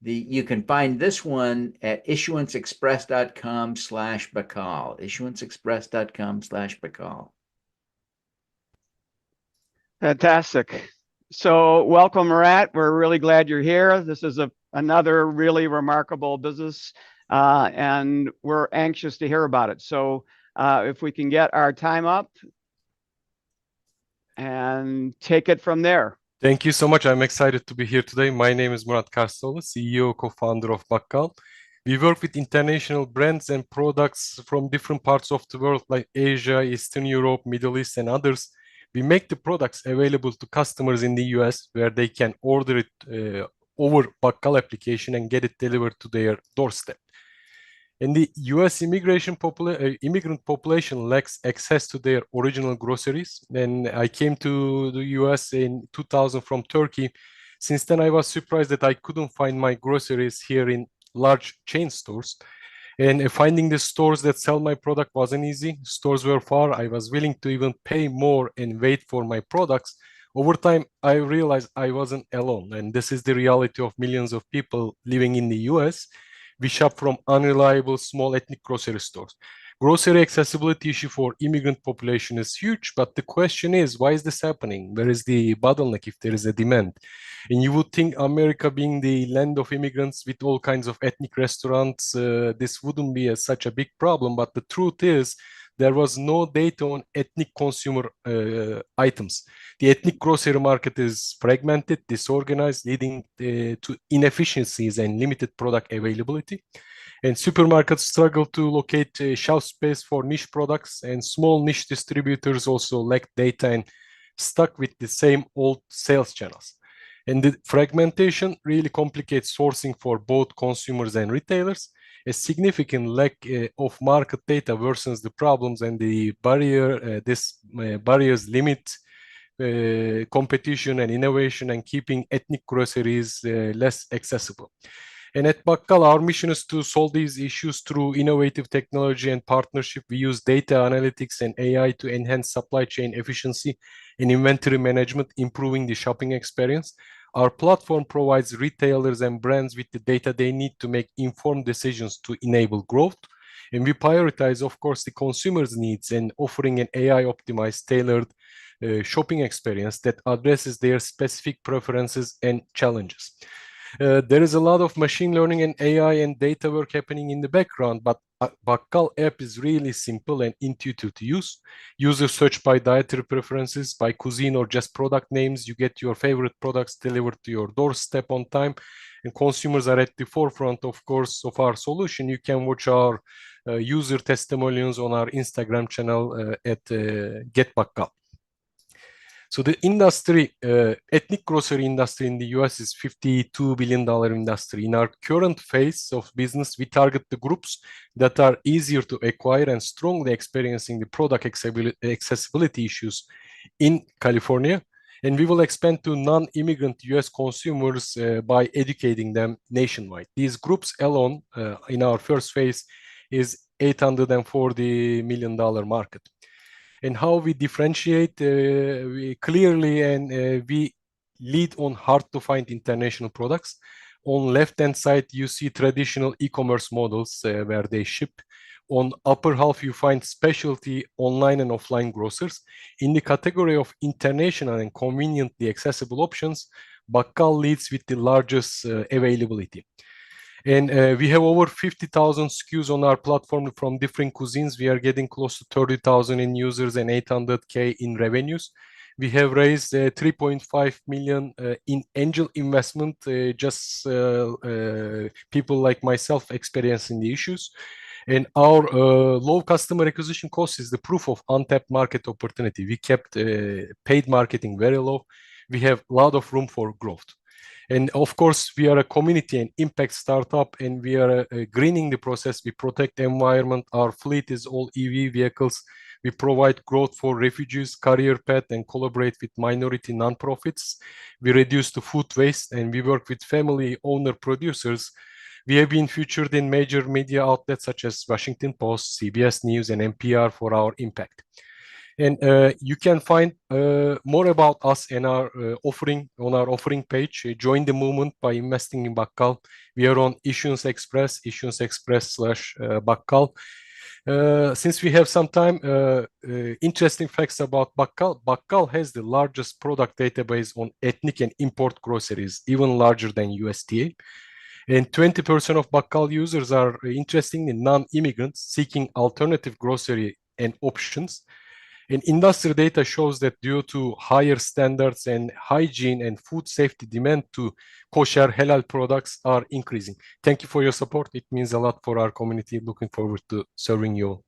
you can find this one at issuanceexpress.com/Bakal, issuanceexpress.com/Bakal. Fantastic. So welcome, Murat. We're really glad you're here. This is another really remarkable business, and we're anxious to hear about it. So if we can get our time up and take it from there. Thank you so much. I'm excited to be here today. My name is Murat Karsoğlu, CEO, co-founder of Bakkal. We work with international brands and products from different parts of the world like Asia, Eastern Europe, Middle East, and others. We make the products available to customers in the US where they can order it over Bakkal application and get it delivered to their doorstep. And the US immigrant population lacks access to their original groceries. And I came to the US in 2000 from Turkey. Since then, I was surprised that I couldn't find my groceries here in large chain stores. And finding the stores that sell my product wasn't easy. Stores were far. I was willing to even pay more and wait for my products. Over time, I realized I wasn't alone. And this is the reality of millions of people living in the US. We shop from unreliable small ethnic grocery stores. Grocery accessibility issue for immigrant population is huge, but the question is, why is this happening? Where is the bottleneck if there is a demand? And you would think America being the land of immigrants with all kinds of ethnic restaurants, this wouldn't be such a big problem, but the truth is, there was no data on ethnic consumer items. The ethnic grocery market is fragmented, disorganized, leading to inefficiencies and limited product availability. And supermarkets struggle to locate shelf space for niche products, and small niche distributors also lack data and stuck with the same old sales channels. And the fragmentation really complicates sourcing for both consumers and retailers. A significant lack of market data worsens the problems, and the barriers limit competition and innovation and keeping ethnic groceries less accessible. And at Bakkal, our mission is to solve these issues through innovative technology and partnership. We use data analytics and AI to enhance supply chain efficiency and inventory management, improving the shopping experience. Our platform provides retailers and brands with the data they need to make informed decisions to enable growth. And we prioritize, of course, the consumer's needs and offering an AI-optimized, tailored shopping experience that addresses their specific preferences and challenges. There is a lot of machine learning and AI and data work happening in the background, but Bakkal app is really simple and intuitive to use. Users search by dietary preferences, by cuisine, or just product names. You get your favorite products delivered to your doorstep on time, and consumers are at the forefront, of course, of our solution. You can watch our user testimonials on our Instagram channel at Get Bakkal. So the industry, ethnic grocery industry in the US is $52 billion industry. In our current phase of business, we target the groups that are easier to acquire and strongly experiencing the product accessibility issues in California. And we will expand to non-immigrant US consumers by educating them nationwide. These groups alone in our first phase is $840 million market. And how we differentiate clearly, and we lead on hard to find international products. On left-hand side, you see traditional e-commerce models where they ship. On upper half, you find specialty online and offline grocers. In the category of international and conveniently accessible options, Bakkal leads with the largest availability. And we have over 50,000 SKUs on our platform from different cuisines. We are getting close to 30,000 in users and 800K in revenues. We have raised 3.5 million in angel investment, just people like myself experiencing the issues. And our low customer acquisition cost is the proof of untapped market opportunity. We kept paid marketing very low. We have a lot of room for growth. And of course, we are a community and impact startup, and we are greening the process. We protect the environment. Our fleet is all EV vehicles. We provide growth for refugees, career path, and collaborate with minority nonprofits. We reduce the food waste, and we work with family owner producers. We have been featured in major media outlets such as Washington Post, CBS News, and NPR for our impact. And you can find more about us and our offering on our offering page. Join the movement by investing in Bakkal. We are on Issuance Express, issuanceexpress/Bakkal. Since we have some time, interesting facts about Bakkal. Bakkal has the largest product database on ethnic and import groceries, even larger than USDA. And 20% of Bakkal users are interested in non-immigrants seeking alternative grocery and options. And industry data shows that due to higher standards and hygiene and food safety, demand to kosher halal products are increasing. Thank you for your support. It means a lot for our community. Looking forward to serving you all.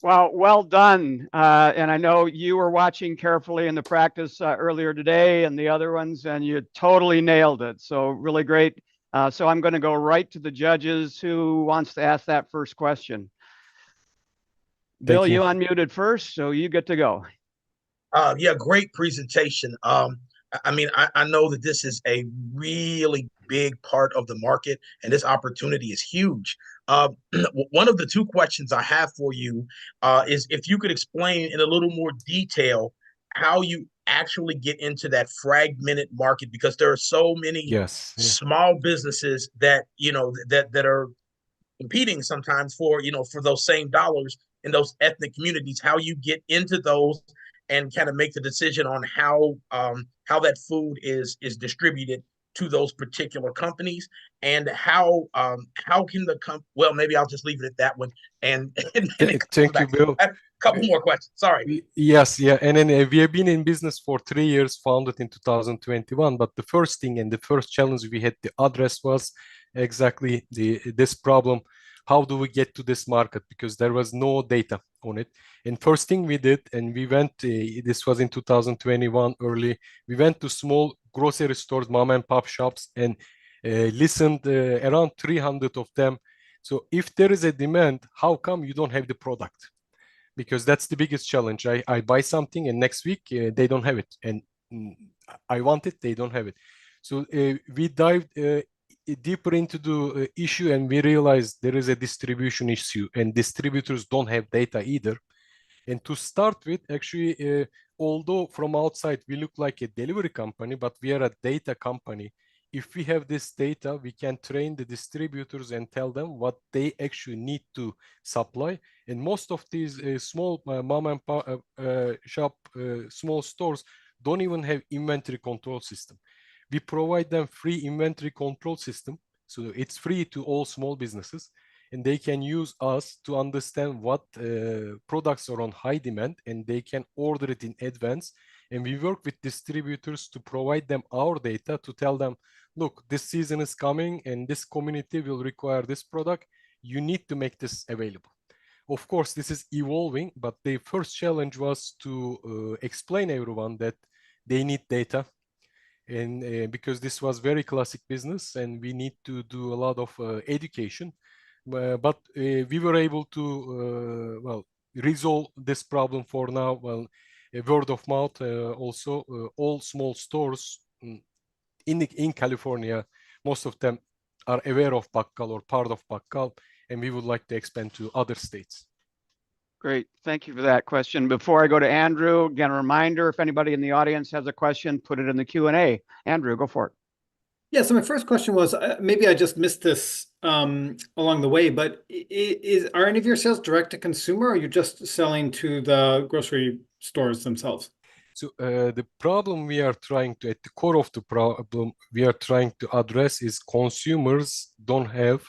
Wow, well done. And I know you were watching carefully in the practice earlier today and the other ones, and you totally nailed it. So really great. So I'm going to go right to the judges. Who wants to ask that first question? Bill, you unmuted first, so you get to go. Yeah, great presentation. I mean, I know that this is a really big part of the market, and this opportunity is huge. One of the two questions I have for you is if you could explain in a little more detail how you actually get into that fragmented market, because there are so many small businesses that, you know, that are competing sometimes for, you know, for those same dollars in those ethnic communities, how you get into those and kind of make the decision on how that food is distributed to those particular companies, and how can the well, maybe I'll just leave it at that one. And thank you, Bill. A couple more questions. Sorry. Yes, yeah, and then we have been in business for 3 years, founded in 2021. But the first thing and the first challenge we had to address was exactly this problem. How do we get to this market? Because there was no data on it. And first thing we did, and we went, this was in 2021 early, we went to small grocery stores, mom and pop shops, and listened around 300 of them. So if there is a demand, how come you don't have the product? Because that's the biggest challenge. I buy something and next week they don't have it, and I want it, they don't have it. So we dived deeper into the issue, and we realized there is a distribution issue, and distributors don't have data either. And to start with, actually, although from outside we look like a delivery company, but we are a data company. If we have this data, we can train the distributors and tell them what they actually need to supply. And most of these small mom and pop shop, small stores don't even have inventory control system. We provide them free inventory control system. So it's free to all small businesses, and they can use us to understand what products are on high demand, and they can order it in advance. And we work with distributors to provide them our data to tell them, look, this season is coming and this community will require this product. You need to make this available. Of course, this is evolving, but the first challenge was to explain everyone that they need data. And because this was very classic business and we need to do a lot of education. But we were able to, well, resolve this problem for now. Well, word of mouth also, all small stores in California, most of them are aware of Bakkal or part of Bakkal, and we would like to expand to other states. Great. Thank you for that question. Before I go to Andrew, again, a reminder, if anybody in the audience has a question, put it in the Q&A. Andrew, go for it. Yeah, so my first question was, maybe I just missed this along the way, but are any of your sales direct to consumer, or are you just selling to the grocery stores themselves? So the problem we are trying to, at the core of the problem we are trying to address is consumers don't have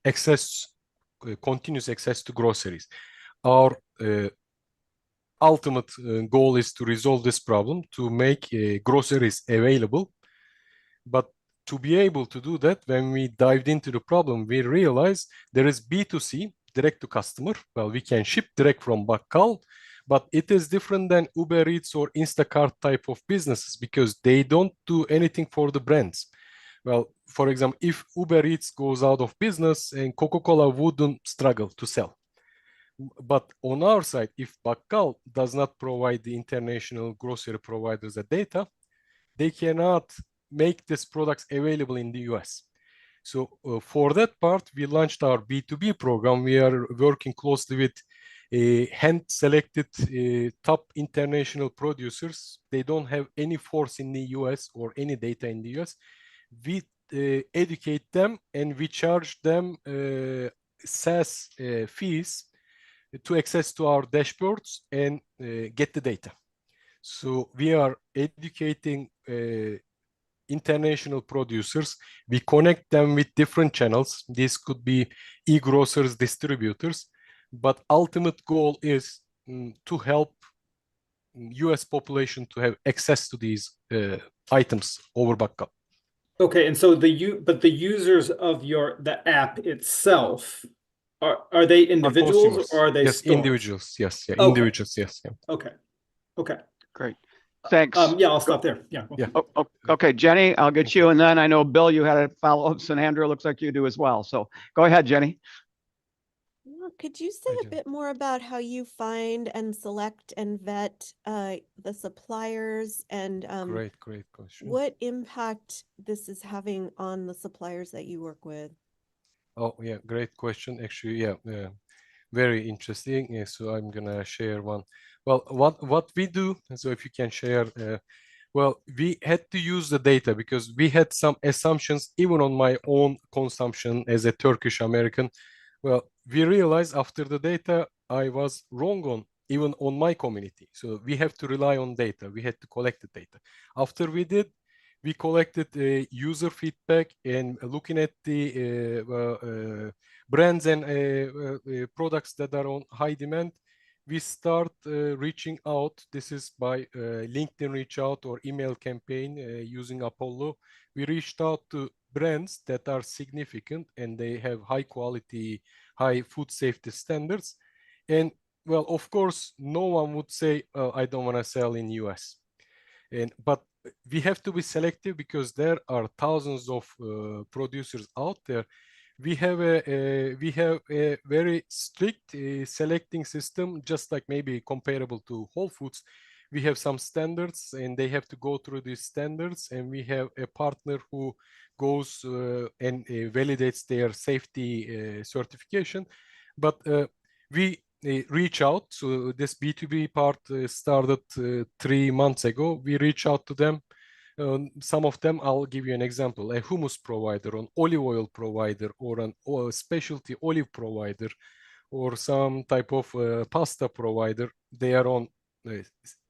access, continuous access to groceries. Our ultimate goal is to resolve this problem, to make groceries available. But to be able to do that, when we dived into the problem, we realized there is B2C, direct to customer. Well, we can ship direct from Bakkal, but it is different than Uber Eats or Instacart type of businesses because they don't do anything for the brands. Well, for example, if Uber Eats goes out of business, and Coca-Cola wouldn't struggle to sell. But on our side, if Bakkal does not provide the international grocery providers the data, they cannot make these products available in the US. So for that part, we launched our B2B program. We are working closely with hand-selected top international producers. They don't have any force in the US or any data in the US. We educate them and we charge them SaaS fees to access to our dashboards and get the data. So we are educating international producers. We connect them with different channels. This could be e-grocers, distributors, but ultimate goal is to help US population to have access to these items over Bakkal. Okay, and so the users of the app itself, are they individuals or are they yes, stores? individuals, yes, yeah, Okay. individuals, yes, yeah. Okay. Great. Thanks. Yeah, I'll stop there. Yeah. Okay, Jenny, I'll get you. And then I know, Bill, you had a follow-ups, and Andrew, looks like you do as well. So go ahead, Jenny. Well, could you say a bit more about how you find and select and vet the suppliers and Great question. what impact this is having on the suppliers that you work with? Oh, yeah, great question. Actually, yeah, very interesting. So I'm gonna share one. Well, what we do, so if you can share, well, we had to use the data because we had some assumptions even on my own consumption as a Turkish American. Well, we realized after the data, I was wrong on even on my community. So we have to rely on data. We had to collect the data. After we did, we collected user feedback and looking at the brands and products that are on high demand, we start reaching out. This is by LinkedIn reach out or email campaign using Apollo. We reached out to brands that are significant and they have high quality, high food safety standards. And well, of course, no one would say, I don't want to sell in US. But we have to be selective because there are thousands of producers out there. We have a very strict selecting system, just like maybe comparable to Whole Foods. We have some standards, and they have to go through these standards. And we have a partner who goes and validates their safety certification. But we reach out. So this B2B part started 3 months ago. We reach out to them. Some of them, I'll give you an example, a hummus provider, an olive oil provider, or a specialty olive provider, or some type of pasta provider. They are on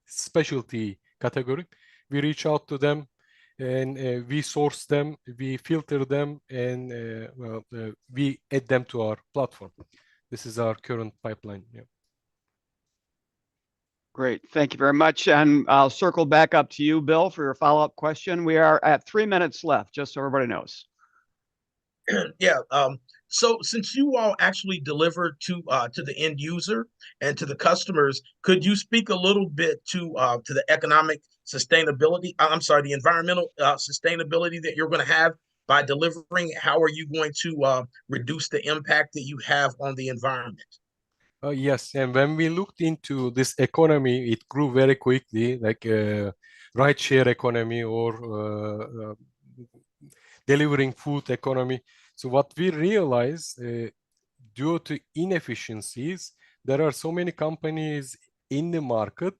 specialty category. We reach out to them, and we source them, we filter them, and we add them to our platform. This is our current pipeline. Yeah. Great. Thank you very much. And I'll circle back up to you, Bill, for your follow-up question. We are at 3 minutes left, just so everybody knows. Yeah. So since you all actually deliver to the end user and to the customers, could you speak a little bit to the economic sustainability? I'm sorry, the environmental sustainability that you're going to have by delivering? How are you going to reduce the impact that you have on the environment? Yes, and when we looked into this economy, it grew very quickly, like ride-share economy or delivering food economy. So what we realized, due to inefficiencies, there are so many companies in the market,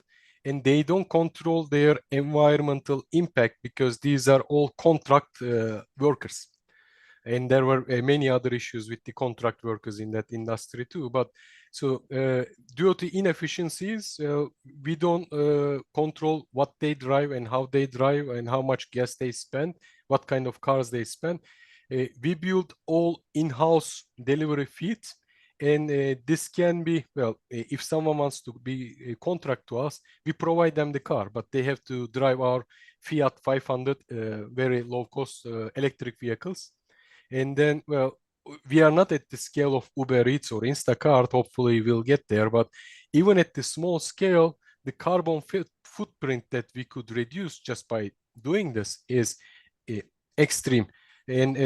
and they don't control their environmental impact because these are all contract workers. And there were many other issues with the contract workers in that industry too. But so due to inefficiencies, we don't control what they drive and how they drive and how much gas they spend, what kind of cars they spend. We build all in-house delivery fleets. And this can be, well, if someone wants to be a contract to us, we provide them the car, but they have to drive our Fiat 500 very low-cost electric vehicles. And then, well, we are not at the scale of Uber Eats or Instacart. Hopefully we'll get there. But even at the small scale, the carbon footprint that we could reduce just by doing this is extreme. And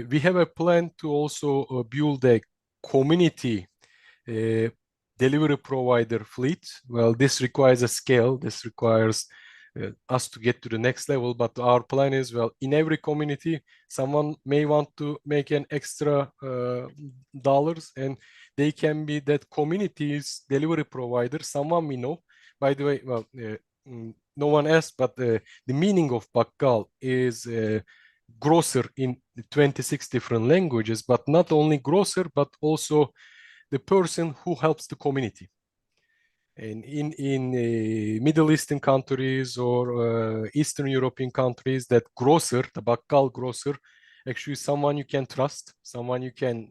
we have a plan to also build a community delivery provider fleet. Well, this requires a scale. This requires us to get to the next level. But our plan is, well, in every community, someone may want to make an extra dollars, and they can be that community's delivery provider, someone we know. By the way, well, no one asked, but the meaning of bakkal is grocer in 26 different languages, but not only grocer, but also the person who helps the community. And in Middle Eastern countries or Eastern European countries, that grocer, the bakkal grocer, actually someone you can trust, someone you can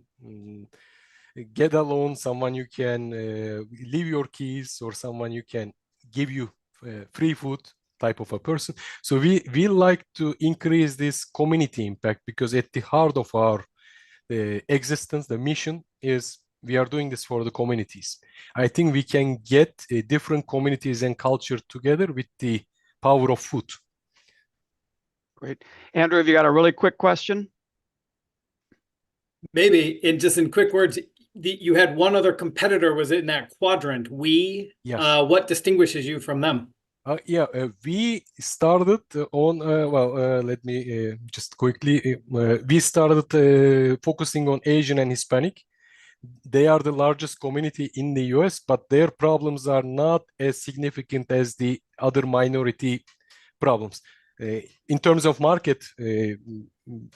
get a loan, someone you can leave your keys, or someone you can give you free food type of a person. So we like to increase this community impact, because at the heart of our existence, the mission is we are doing this for the communities. I think we can get different communities and culture together with the power of food. Great. Andrew, have you got a really quick question? Maybe in quick words, you had one other competitor was in that quadrant. Yes. What distinguishes you from them? We started on, let me just quickly, we started focusing on Asian and Hispanic. They are the largest community in the US, but their problems are not as significant as the other minority problems. In terms of market,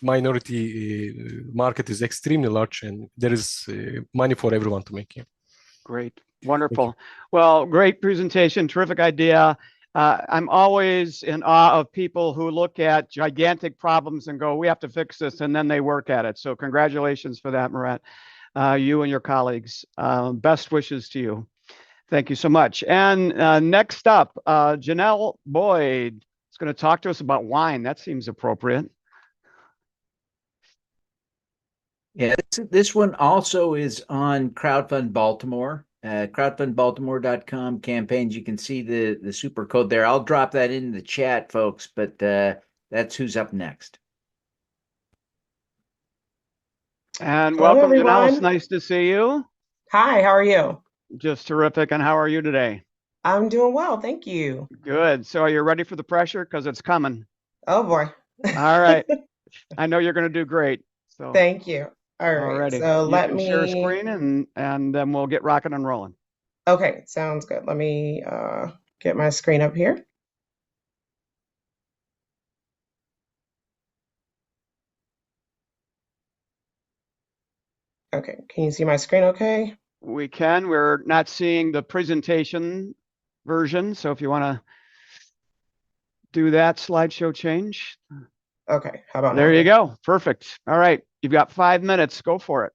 minority market is extremely large, and there is money for everyone to make. Yeah. Great. Wonderful. Well, great presentation. Terrific idea. I'm always in awe of people who look at gigantic problems and go, we have to fix this, and then they work at it. So congratulations for that, Murat, you and your colleagues. Best wishes to you. Thank you so much. And next up, Janelle Boyd is going to talk to us about wine. That seems appropriate. Yeah, this one also is on Crowdfund Baltimore. crowdfundbaltimore.com campaigns. You can see the super code there. I'll drop that in the chat, folks, but that's who's up next. And Hello, welcome, Janelle. It's everyone. nice to see you. Hi, how are you? Just terrific. And how are you today? I'm doing well, thank you. Good. So are you ready for the pressure? Because it's coming. Oh boy. All right. I know you're going to do great. So Thank you. All right, alrighty. so You let can share a me, screen and then we'll get rocking and rolling. okay, sounds good. Let me get my screen up here. Okay, can you see my screen okay? We can. We're not seeing the presentation version. So if you want to do that slideshow change. Okay, how about There now? you go. Perfect. All right. You've got 5 minutes. Go for it.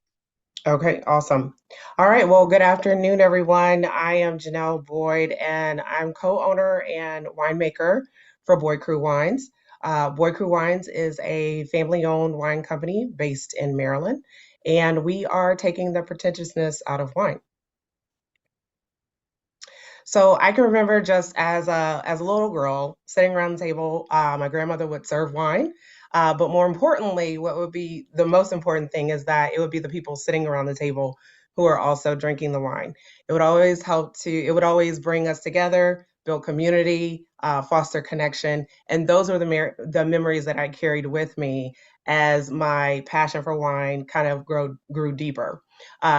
Okay, awesome. All right, well, good afternoon, everyone. I am Janelle Boyd, and I'm co-owner and winemaker for Boyd Crew Wines. Boyd Crew Wines is a family-owned wine company based in Maryland, and we are taking the pretentiousness out of wine. So I can remember just as a little girl sitting around the table, my grandmother would serve wine. But more importantly, what would be the most important thing is that it would be the people sitting around the table who are also drinking the wine. It would always it would always bring us together, build community, foster connection. And those are the memories that I carried with me as my passion for wine kind of grew deeper.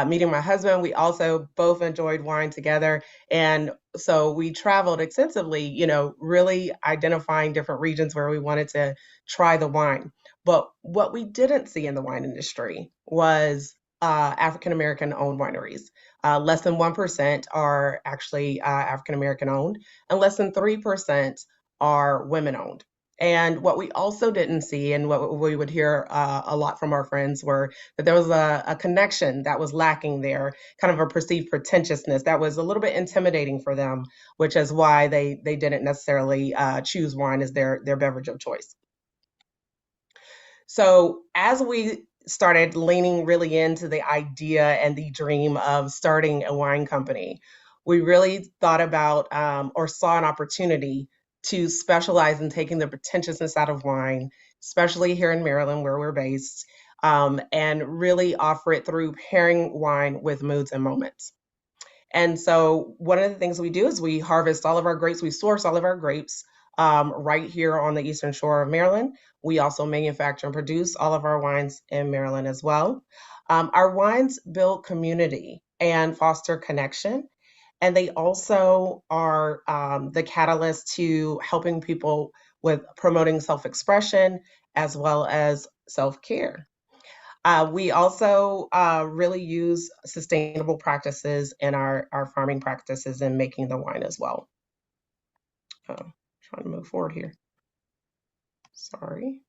Meeting my husband, we also both enjoyed wine together. And so we traveled extensively, really identifying different regions where we wanted to try the wine. But what we didn't see in the wine industry was African American owned wineries. Less than 1% are actually African American owned, and less than 3% are women owned. And what we also didn't see, and what we would hear a lot from our friends, were that there was a connection that was lacking there, kind of a perceived pretentiousness that was a little bit intimidating for them, which is why they didn't necessarily choose wine as their beverage of choice. So as we started leaning really into the idea and the dream of starting a wine company, we really thought about or saw an opportunity to specialize in taking the pretentiousness out of wine, especially here in Maryland where we're based, and really offer it through pairing wine with moods and moments. And so one of the things we do is we harvest all of our grapes, we source all of our grapes right here on the eastern shore of Maryland. We also manufacture and produce all of our wines in Maryland as well. Our wines build community and foster connection. And they also are the catalyst to helping people with promoting self-expression as well as self-care. We also really use sustainable practices in our farming practices in making the wine as well. Trying to move forward here. Sorry.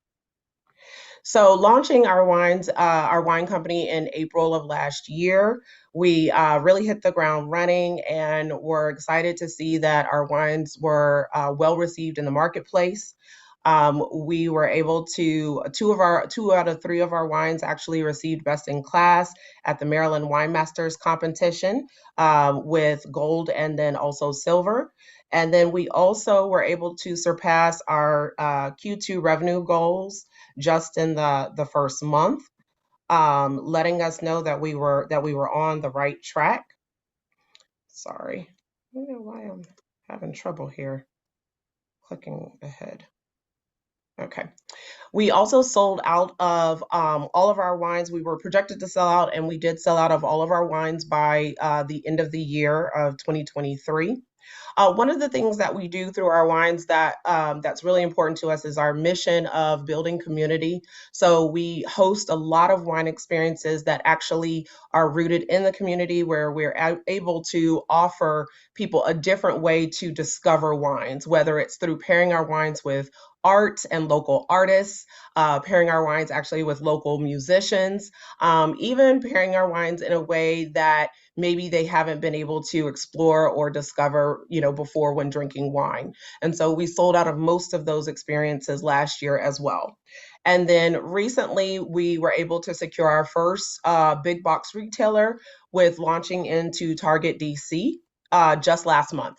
So launching our wine company in April of last year, we really hit the ground running and were excited to see that our wines were well received in the marketplace. We were able to, two out of three of our wines actually received best in class at the Maryland Wine Masters competition with gold and then also silver. And then we also were able to surpass our Q2 revenue goals just in the first month, letting us know that we were on the right track. Sorry, I don't know why I'm having trouble here clicking ahead. Okay. We also sold out of all of our wines. We were projected to sell out, and we did sell out of all of our wines by the end of the year of 2023. One of the things that we do through our wines that's really important to us is our mission of building community. So we host a lot of wine experiences that actually are rooted in the community, where we're able to offer people a different way to discover wines, whether it's through pairing our wines with art and local artists, pairing our wines actually with local musicians, even pairing our wines in a way that maybe they haven't been able to explore or discover, before when drinking wine. And so we sold out of most of those experiences last year as well. And then recently, we were able to secure our first big box retailer with launching into Target DC just last month.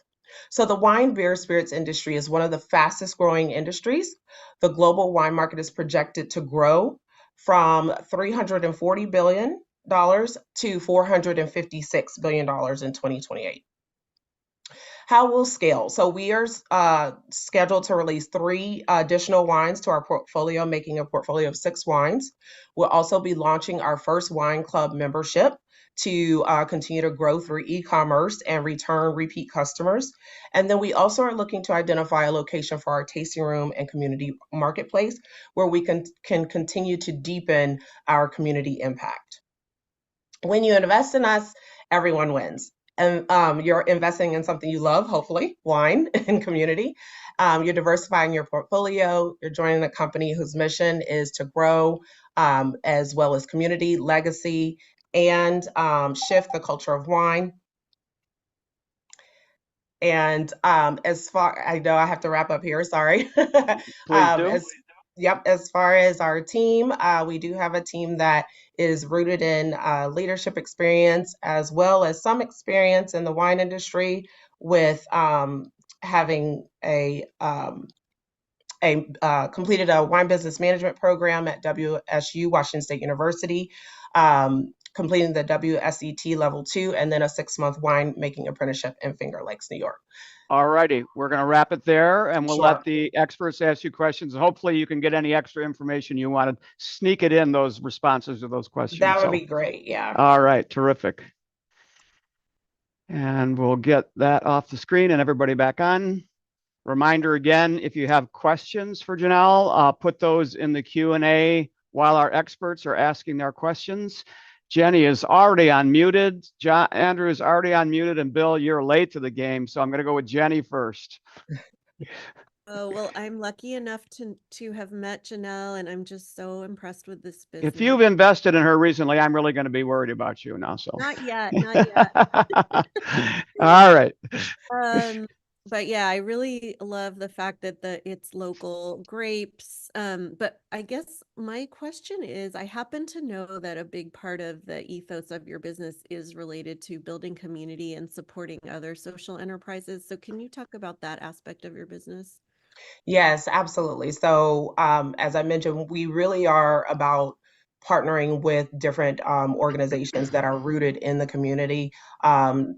So the wine, beer, spirits industry is one of the fastest growing industries. The global wine market is projected to grow from $340 billion to $456 billion in 2028. How we'll scale. So we are scheduled to release 3 additional wines to our portfolio, making a portfolio of 6 wines. We'll also be launching our first wine club membership to continue to grow through e-commerce and return repeat customers. And then we also are looking to identify a location for our tasting room and community marketplace where we can continue to deepen our community impact. When you invest in us, everyone wins. And you're investing in something you love, hopefully, wine and community. You're diversifying your portfolio. You're joining a company whose mission is to grow as well as community, legacy, and shift the culture of wine. And as far, I know I have to wrap up here, sorry. Please do. As far as our team, we do have a team that is rooted in leadership experience as well as some experience in the wine industry with having completed a wine business management program at WSU, Washington State University, completing the WSET level 2, and then a 6-month winemaking apprenticeship in Finger Lakes, New York. All righty, we're going to wrap it there, and we'll Sure. let the experts ask you questions. Hopefully you can get any extra information you wanted. Sneak it in, those responses to those questions. That would be great, yeah. All right, terrific. And we'll get that off the screen and everybody back on. Reminder again, if you have questions for Janelle, put those in the Q&A while our experts are asking their questions. Jenny is already unmuted. Andrew is already unmuted, and Bill, you're late to the game, so I'm going to go with Jenny first. Oh, well, I'm lucky enough to have met Janelle, and I'm just so impressed with this business. If you've invested in her recently, I'm really going to be worried about you now. So Not yet, not yet. All right. But yeah, I really love the fact that it's local grapes. But I guess my question is, I happen to know that a big part of the ethos of your business is related to building community and supporting other social enterprises. So can you talk about that aspect of your business? Yes, absolutely. So as I mentioned, we really are about partnering with different organizations that are rooted in the community,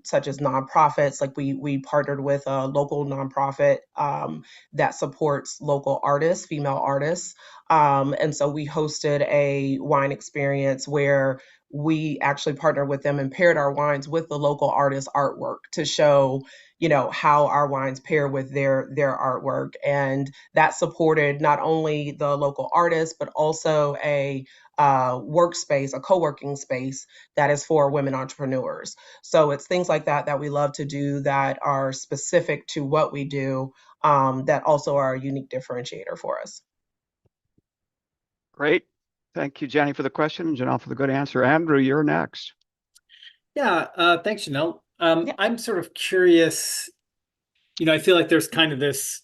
such as nonprofits. Like we partnered with a local nonprofit that supports local artists, female artists. And so we hosted a wine experience where we actually partnered with them and paired our wines with the local artist artwork to show, you know, how our wines pair with their artwork. And that supported not only the local artists, but also a workspace, a co-working space that is for women entrepreneurs. So it's things like that that we love to do that are specific to what we do, that also are a unique differentiator for us. Great. Thank you, Jenny, for the question, and Janelle for the good answer. Andrew, you're next. Yeah, thanks, Janelle. Yeah. I'm sort of curious, you know, I feel like there's kind of this,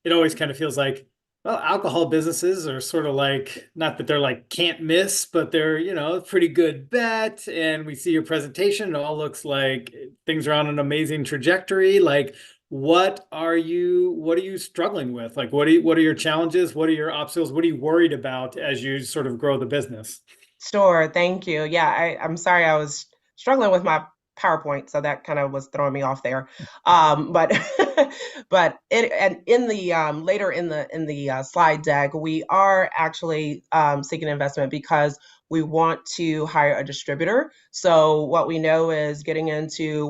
it always kind of feels like, well, alcohol businesses are sort of like, not that they're like can't miss, but they're, you know, a pretty good bet. And we see your presentation, it all looks like things are on an amazing trajectory. Like, what are you struggling with? Like, what are your challenges? What are your obstacles? What are you worried about as you sort of grow the business? Sure, thank you. Yeah, I'm sorry, I was struggling with my PowerPoint, so that kind of was throwing me off there. But in the later in the slide deck, we are actually seeking investment because we want to hire a distributor. So what we know is getting into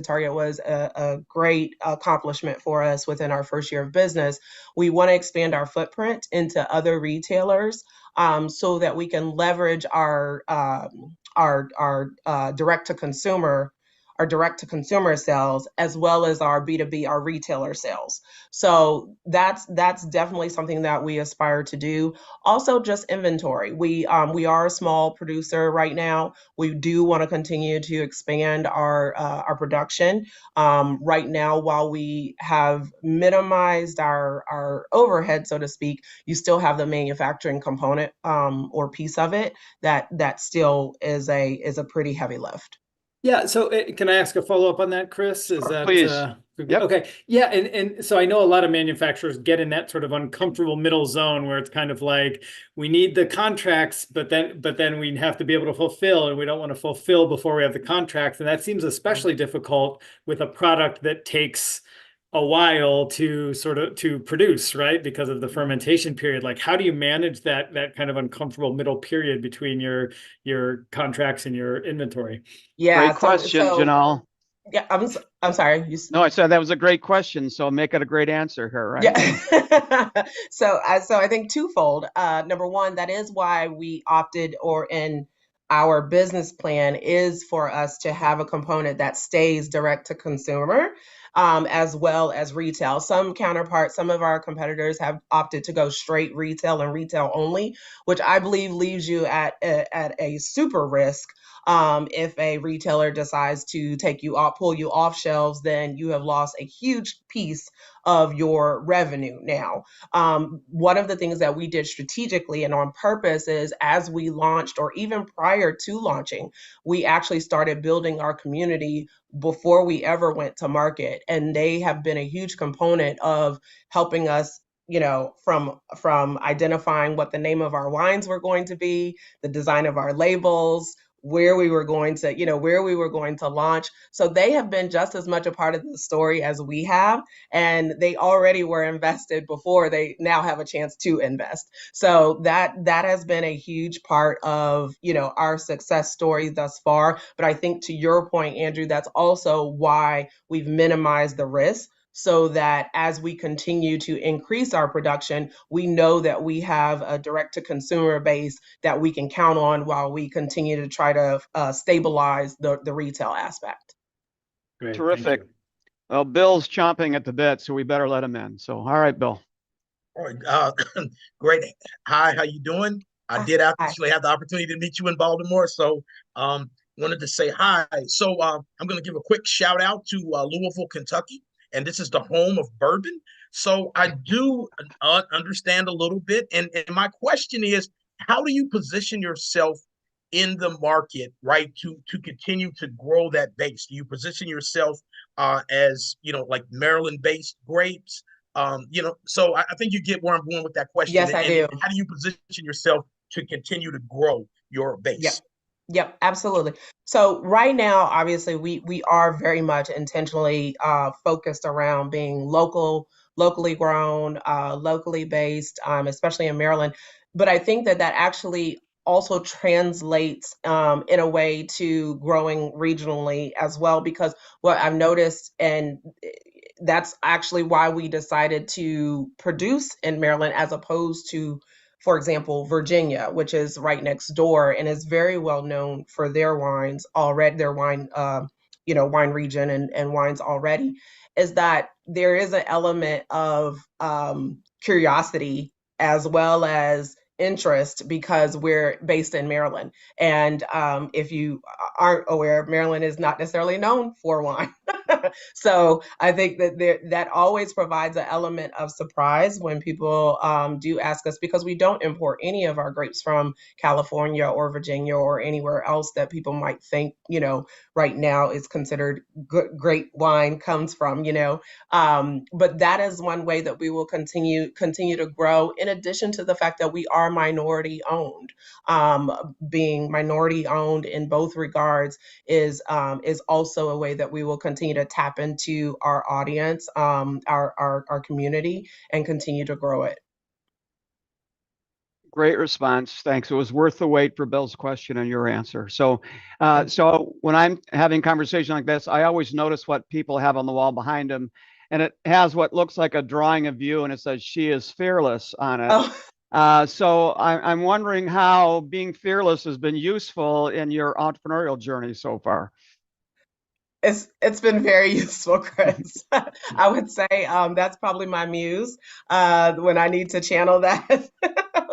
Target was a great accomplishment for us within our first year of business. We want to expand our footprint into other retailers, so that we can leverage our direct to consumer our direct to consumer sales, as well as our B2B, our retailer sales. So that's definitely something that we aspire to do. Also, just inventory. We are a small producer right now. We do want to continue to expand our production. Right now, while we have minimized our overhead, so to speak, you still have the manufacturing component or piece of it that still is a pretty heavy lift. Yeah, so can I ask a follow-up on that, Chris? Is that Please. Yep. Okay? Yeah, and so I know a lot of manufacturers get in that sort of uncomfortable middle zone where it's kind of like we need the contracts, but then we have to be able to fulfill, and we don't want to fulfill before we have the contracts, and that seems especially difficult with a product that takes a while to produce, right? Because of the fermentation period. Like, how do you manage that kind of uncomfortable middle period between your contracts and your inventory? Yeah, Great question, Janelle. Yeah, I'm sorry. No, I said that was a great question. So make it a great answer here, right? Yeah. So I think twofold. Number one, that is why we opted, or in our business plan is for us to have a component that stays direct to consumer, as well as retail. Some of our competitors have opted to go straight retail and retail only, which I believe leaves you at a super risk. If a retailer decides to pull you off shelves, then you have lost a huge piece of your revenue now. One of the things that we did strategically and on purpose is, as we launched, or even prior to launching, we actually started building our community before we ever went to market. And they have been a huge component of helping us, from identifying what the name of our wines were going to be, the design of our labels, where we were going to launch. So they have been just as much a part of the story as we have, and they already were invested before they now have a chance to invest. So that has been a huge part of, our success story thus far. But I think, to your point, Andrew, that's also why we've minimized the risk, so that as we continue to increase our production, we know that we have a direct-to-consumer base that we can count on while we continue to try to stabilize the retail aspect. Great, terrific. Well, Bill's chomping at the bit, so we better let him in. So, all right, Bill. All right, great. Hi, how you doing? I did actually have the opportunity to meet you in Baltimore, so wanted to say hi. So I'm going to give a quick shout out to Louisville, Kentucky. And this is the home of bourbon. So I do understand a little bit. And my question is, how do you position yourself in the market, right, to continue to grow that base? Do you position yourself as, like Maryland-based grapes? So I think you get where I'm going with that question. Yes, I do. And how do you position yourself to continue to grow your base? Yep, absolutely. So right now, obviously, we are very much intentionally focused around being locally grown, locally based, especially in Maryland. But I think that actually also translates in a way to growing regionally as well, because what I've noticed, and that's actually why we decided to produce in Maryland as opposed to, for example, Virginia, which is right next door and is very well known for their wines already, their wine, wine region and wines already, is that there is an element of curiosity as well as interest, because we're based in Maryland. And if you aren't aware, Maryland is not necessarily known for wine. So I think that always provides an element of surprise when people do ask us, because we don't import any of our grapes from California or Virginia or anywhere else that people might think, right now is considered great wine comes from, but that is one way that we will continue to grow, in addition to the fact that we are minority owned. Being minority owned in both regards is also a way that we will continue to tap into our audience, our community, and continue to grow it. Great response. Thanks. It was worth the wait for Bill's question and your answer. So, so when I'm having conversation like this, I always notice what people have on the wall behind them, and it has what looks like a drawing of you, and it says "She is fearless" on it. Oh. So I'm wondering how being fearless has been useful in your entrepreneurial journey so far. It's been very useful, Chris. I would say that's probably my muse when I need to channel that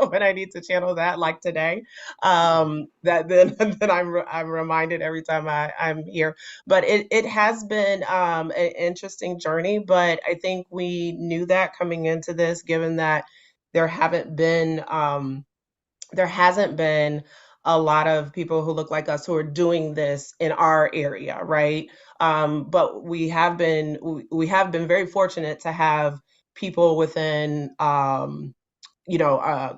when I need to channel that like today. That then then I'm reminded every time I'm here. But it has been an interesting journey. But I think we knew that coming into this, given that there haven't been there hasn't been a lot of people who look like us who are doing this in our area, right? But we have been very fortunate to have people within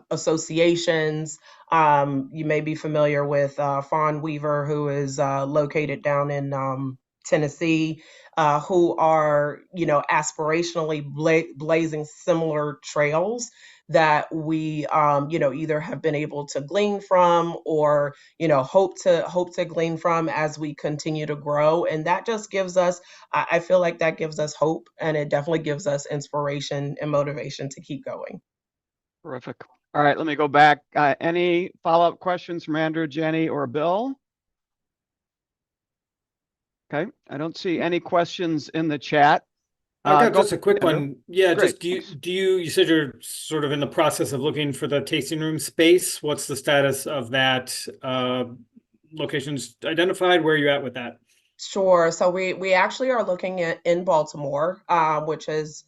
associations. You may be familiar with Fawn Weaver, who is located down in Tennessee, who are, aspirationally blazing similar trails that we, either have been able to glean from or, hope to glean from as we continue to grow. And that just gives us, I feel like that gives us hope, and it definitely gives us inspiration and motivation to keep going. Terrific. All right, let me go back. Any follow-up questions from Andrew, Jenny, or Bill? Okay, I don't see any questions in the chat. I've got just a quick Andrew. one. Yeah, Great. just you said you're sort of in the process of looking for the tasting room space. What's the status of that? Locations identified? Where are you at with that? Sure. So we actually are looking at in Baltimore, which is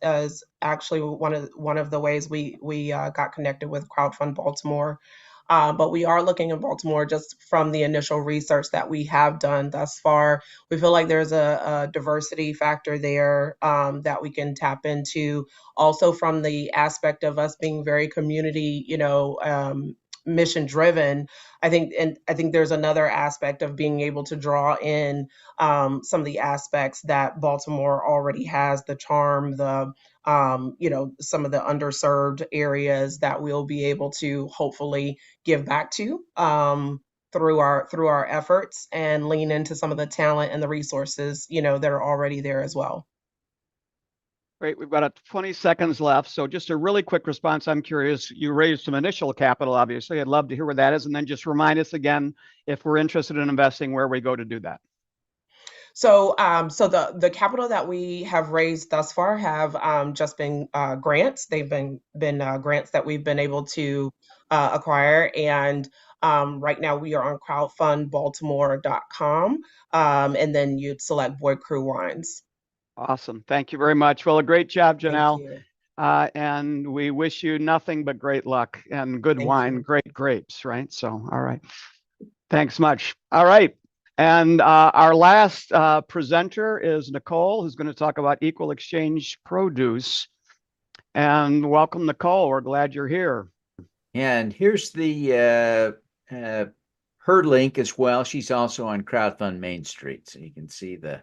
actually one of the ways we got connected with Crowdfund Baltimore. But we are looking in Baltimore just from the initial research that we have done thus far. We feel like there's a diversity factor there that we can tap into. Also from the aspect of us being very community, mission driven. I think there's another aspect of being able to draw in some of the aspects that Baltimore already has, the charm, the some of the underserved areas that we'll be able to hopefully give back to through our efforts, and lean into some of the talent and the resources that are already there as well. Great. We've got 20 seconds left. So just a really quick response. I'm curious, you raised some initial capital, obviously. I'd love to hear where that is. And then just remind us again, if we're interested in investing, where we go to do that. So, the capital that we have raised thus far have just been grants. They've been grants that we've been able to acquire, and right now we are on crowdfundbaltimore.com, and then you'd select Boy Crew Wines. Awesome. Thank you very much. Well, a great job, Janelle. Thank you. And we wish you nothing but great luck and good Thank wine, you. great grapes, right? So, all right. Thanks much. All right. And our last presenter is Nicole, who's going to talk about equal exchange produce. And welcome, Nicole. We're glad you're here. And here's the her link as well. She's also on Crowdfund Main Street, so you can see the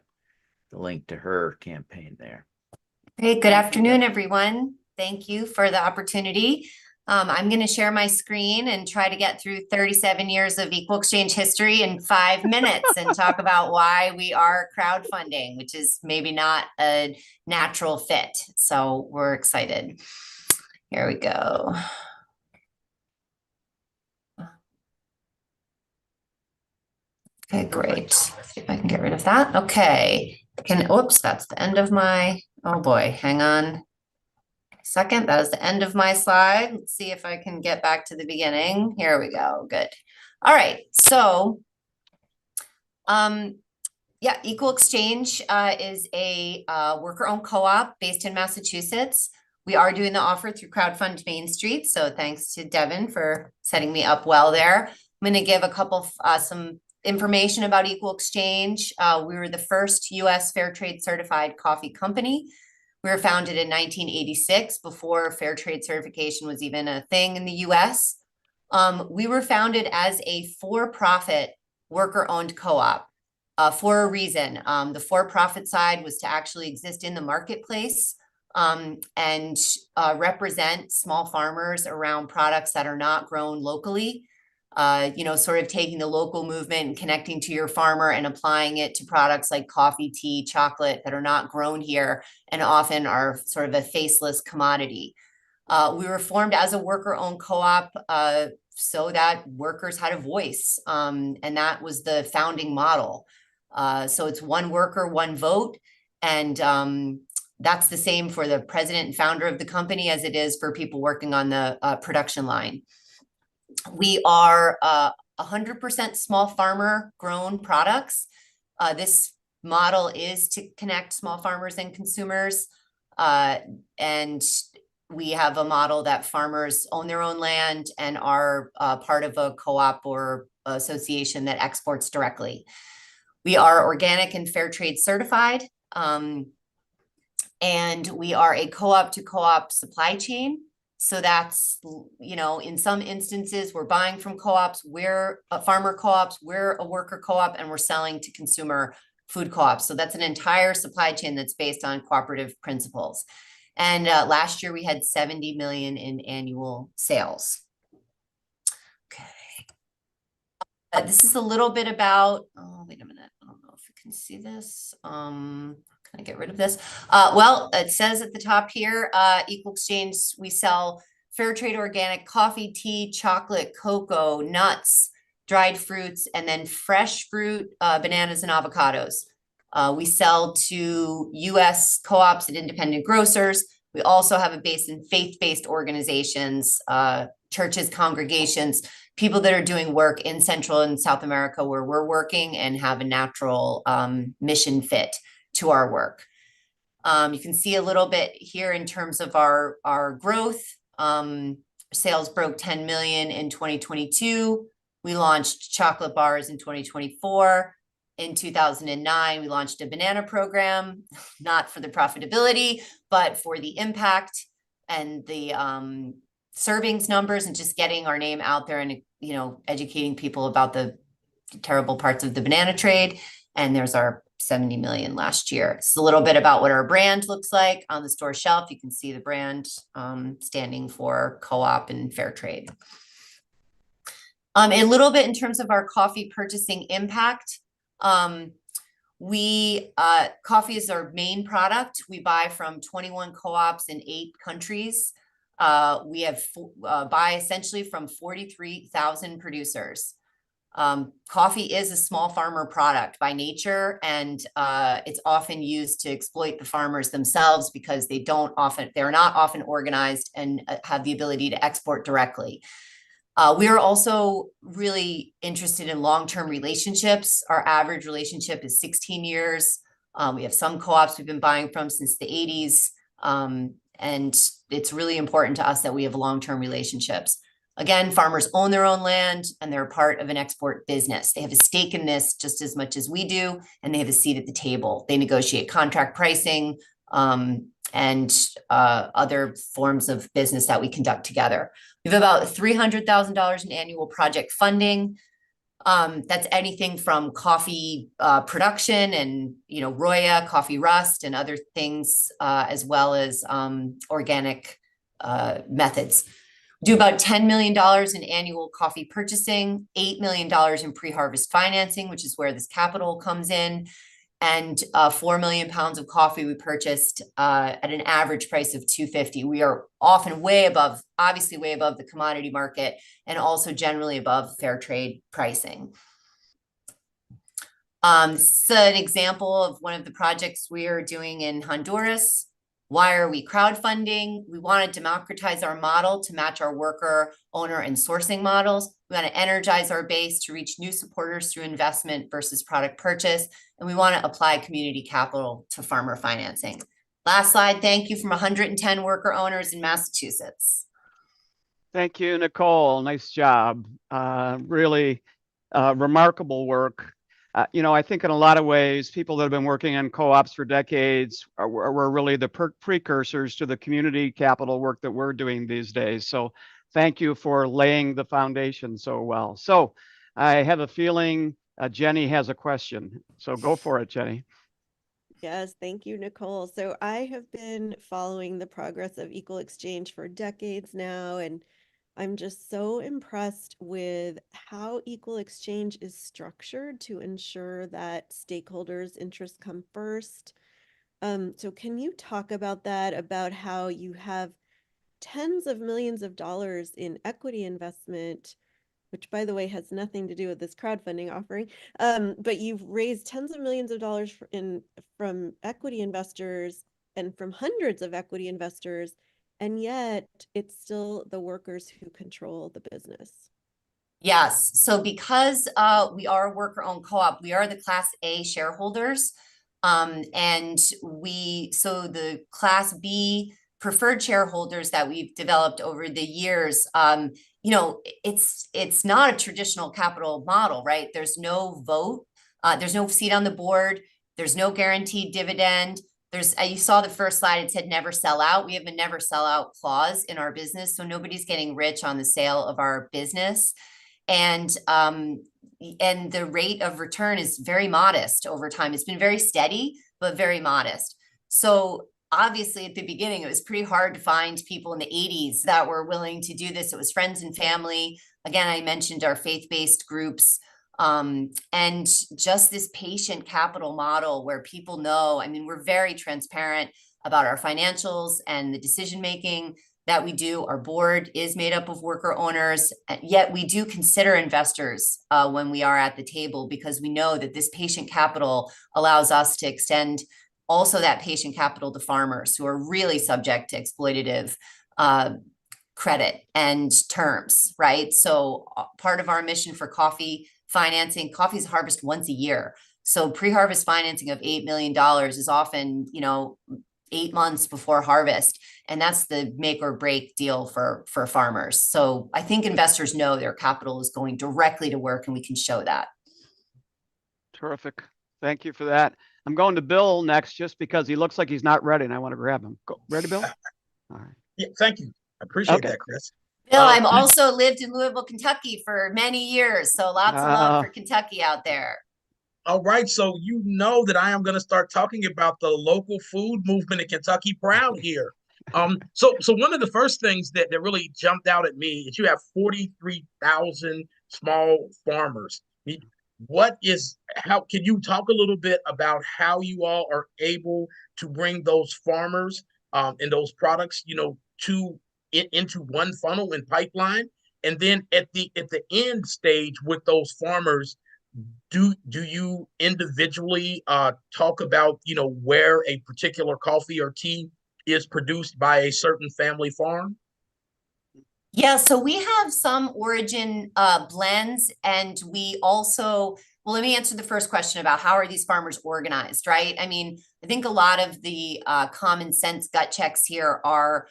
link to her campaign there. Hey, good afternoon, everyone. Thank you for the opportunity. I'm going to share my screen and try to get through 37 years of equal exchange history in 5 minutes and talk about why we are crowdfunding, which is maybe not a natural fit. So we're excited. Here we go. Okay, great. See if I can get rid of that. Okay. Whoops, that's the end of my, oh boy, hang on a second. That is the end of my slide. Let's see if I can get back to the beginning. Here we go. Good. All right. So, yeah, Equal Exchange is a worker-owned co-op based in Massachusetts. We are doing the offer through Crowdfund Main Street. So thanks to Devin for setting me up well there. I'm going to give a couple some information about Equal Exchange. We were the first U.S. Fair Trade certified coffee company. We were founded in 1986, before fair trade certification was even a thing in the U.S. We were founded as a for-profit worker-owned co-op for a reason. The for-profit side was to actually exist in the marketplace and represent small farmers around products that are not grown locally. Sort of taking the local movement and connecting to your farmer and applying it to products like coffee, tea, chocolate that are not grown here and often are sort of a faceless commodity. We were formed as a worker-owned co-op so that workers had a voice, and that was the founding model. So it's one worker, one vote. And that's the same for the president and founder of the company as it is for people working on the production line. We are 100% small farmer grown products. This model is to connect small farmers and consumers. And we have a model that farmers own their own land and are part of a co-op or association that exports directly. We are organic and fair trade certified. And we are a co-op to co-op supply chain. So that's, you know, in some instances, we're buying from co-ops, we're farmer co-ops, we're a worker co-op, and we're selling to consumer food co-ops. So that's an entire supply chain that's based on cooperative principles. And last year we had 70 million in annual sales. Okay. This is a little bit about, oh, wait a minute. I don't know if you can see this. Can I get rid of this? Well, it says at the top here, Equal Exchange, we sell fair trade organic coffee, tea, chocolate, cocoa, nuts, dried fruits, and then fresh fruit, bananas, and avocados. We sell to US co-ops and independent grocers. We also have a base in faith-based organizations, churches, congregations, people that are doing work in Central and South America where we're working and have a natural mission fit to our work. You can see a little bit here in terms of our growth. Sales broke 10 million in 2022. We launched chocolate bars in 2024. In 2009, we launched a banana program, not for the profitability, but for the impact and the servings numbers and just getting our name out there and, you know, educating people about the terrible parts of the banana trade. And there's our 70 million last year. It's a little bit about what our brand looks like on the store shelf. You can see the brand standing for co-op and fair trade. A little bit in terms of our coffee purchasing impact. Coffee is our main product. We buy from 21 co-ops in 8 countries. We have buy essentially from 43,000 producers. Coffee is a small farmer product by nature, and it's often used to exploit the farmers themselves because they're not often organized and have the ability to export directly. We are also really interested in long-term relationships. Our average relationship is 16 years. We have some co-ops we've been buying from since the 80s. And it's really important to us that we have long-term relationships. Again, farmers own their own land and they're part of an export business. They have a stake in this just as much as we do, and they have a seat at the table. They negotiate contract pricing and other forms of business that we conduct together. We have about $300,000 in annual project funding. That's anything from coffee production and, you know, Roya, coffee rust, and other things, as well as organic methods. We do about $10 million in annual coffee purchasing, $8 million in pre-harvest financing, which is where this capital comes in, and 4 million pounds of coffee we purchased at an average price of $2.50. We are often obviously way above the commodity market, and also generally above fair trade pricing. So an example of one of the projects we are doing in Honduras. Why are we crowdfunding? We want to democratize our model to match our worker, owner, and sourcing models. We want to energize our base to reach new supporters through investment versus product purchase. And we want to apply community capital to farmer financing. Last slide. Thank you from 110 worker owners in Massachusetts. Thank you, Nicole. Nice job. Really remarkable work. You know, I think in a lot of ways, people that have been working in co-ops for decades were really the precursors to the community capital work that we're doing these days. So thank you for laying the foundation so well. So I have a feeling Jenny has a question. So go for it, Jenny. Yes, thank you, Nicole. So I have been following the progress of Equal Exchange for decades now, and I'm just so impressed with how Equal Exchange is structured to ensure that stakeholders' interests come first. So can you talk about that, about how you have tens of millions of dollars in equity investment which by the way has nothing to do with this crowdfunding offering. But you've raised tens of millions of dollars from equity investors and from hundreds of equity investors, and yet it's still the workers who control the business. Yes, so because we are a worker-owned co-op, we are the Class A shareholders. And so the Class B preferred shareholders that we've developed over the years, you know, it's not a traditional capital model, right? There's no vote, there's no seat on the board, there's no guaranteed dividend. You saw the first slide, it said never sell out. We have a never sell out clause in our business, so nobody's getting rich on the sale of our business. And the rate of return is very modest over time. It's been very steady, but very modest. So obviously at the beginning, it was pretty hard to find people in the 80s that were willing to do this. It was friends and family. Again, I mentioned our faith-based groups, and just this patient capital model where people know, I mean, we're very transparent about our financials and the decision-making that we do. Our board is made up of worker owners, yet we do consider investors when we are at the table, because we know that this patient capital allows us to extend also that patient capital to farmers who are really subject to exploitative credit and terms, right? So part of our mission for coffee financing, coffee is harvested once a year. So pre-harvest financing of $8 million is often, you know, 8 months before harvest. And that's the make or break deal for farmers. So I think investors know their capital is going directly to work, and we can show that. Terrific. Thank you for that. I'm going to Bill next, just because he looks like he's not ready and I want to grab him. Go. Ready, Bill? All right. Yeah, thank you. I appreciate that, Chris. Bill, I've also lived in Louisville, Kentucky for many years. So lots of love for Kentucky out there. All right, so you know that I am going to start talking about the local food movement in Kentucky Proud here. So one of the first things that really jumped out at me is you have 43,000 small farmers. How can you talk a little bit about how you all are able to bring those farmers and those products, you know, into one funnel and pipeline, and then at the end stage with those farmers, do you individually talk about, you know, where a particular coffee or tea is produced by a certain family farm? Yeah, so we have some origin blends, and we also, well, let me answer the first question about how are these farmers organized, right? I mean, I think a lot of the common sense gut checks here are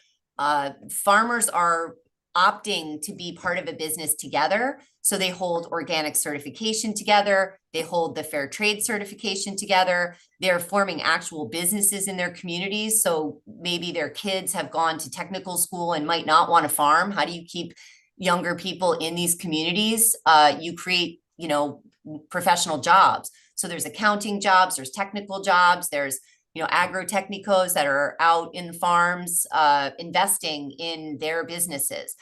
farmers are opting to be part of a business together. So they hold organic certification together. They hold the fair trade certification together. They're forming actual businesses in their communities. So maybe their kids have gone to technical school and might not want to farm. How do you keep younger people in these communities? You create, you know, professional jobs. So there's accounting jobs, there's technical jobs, there's, you know, agrotechnicos that are out in the farms investing in their businesses.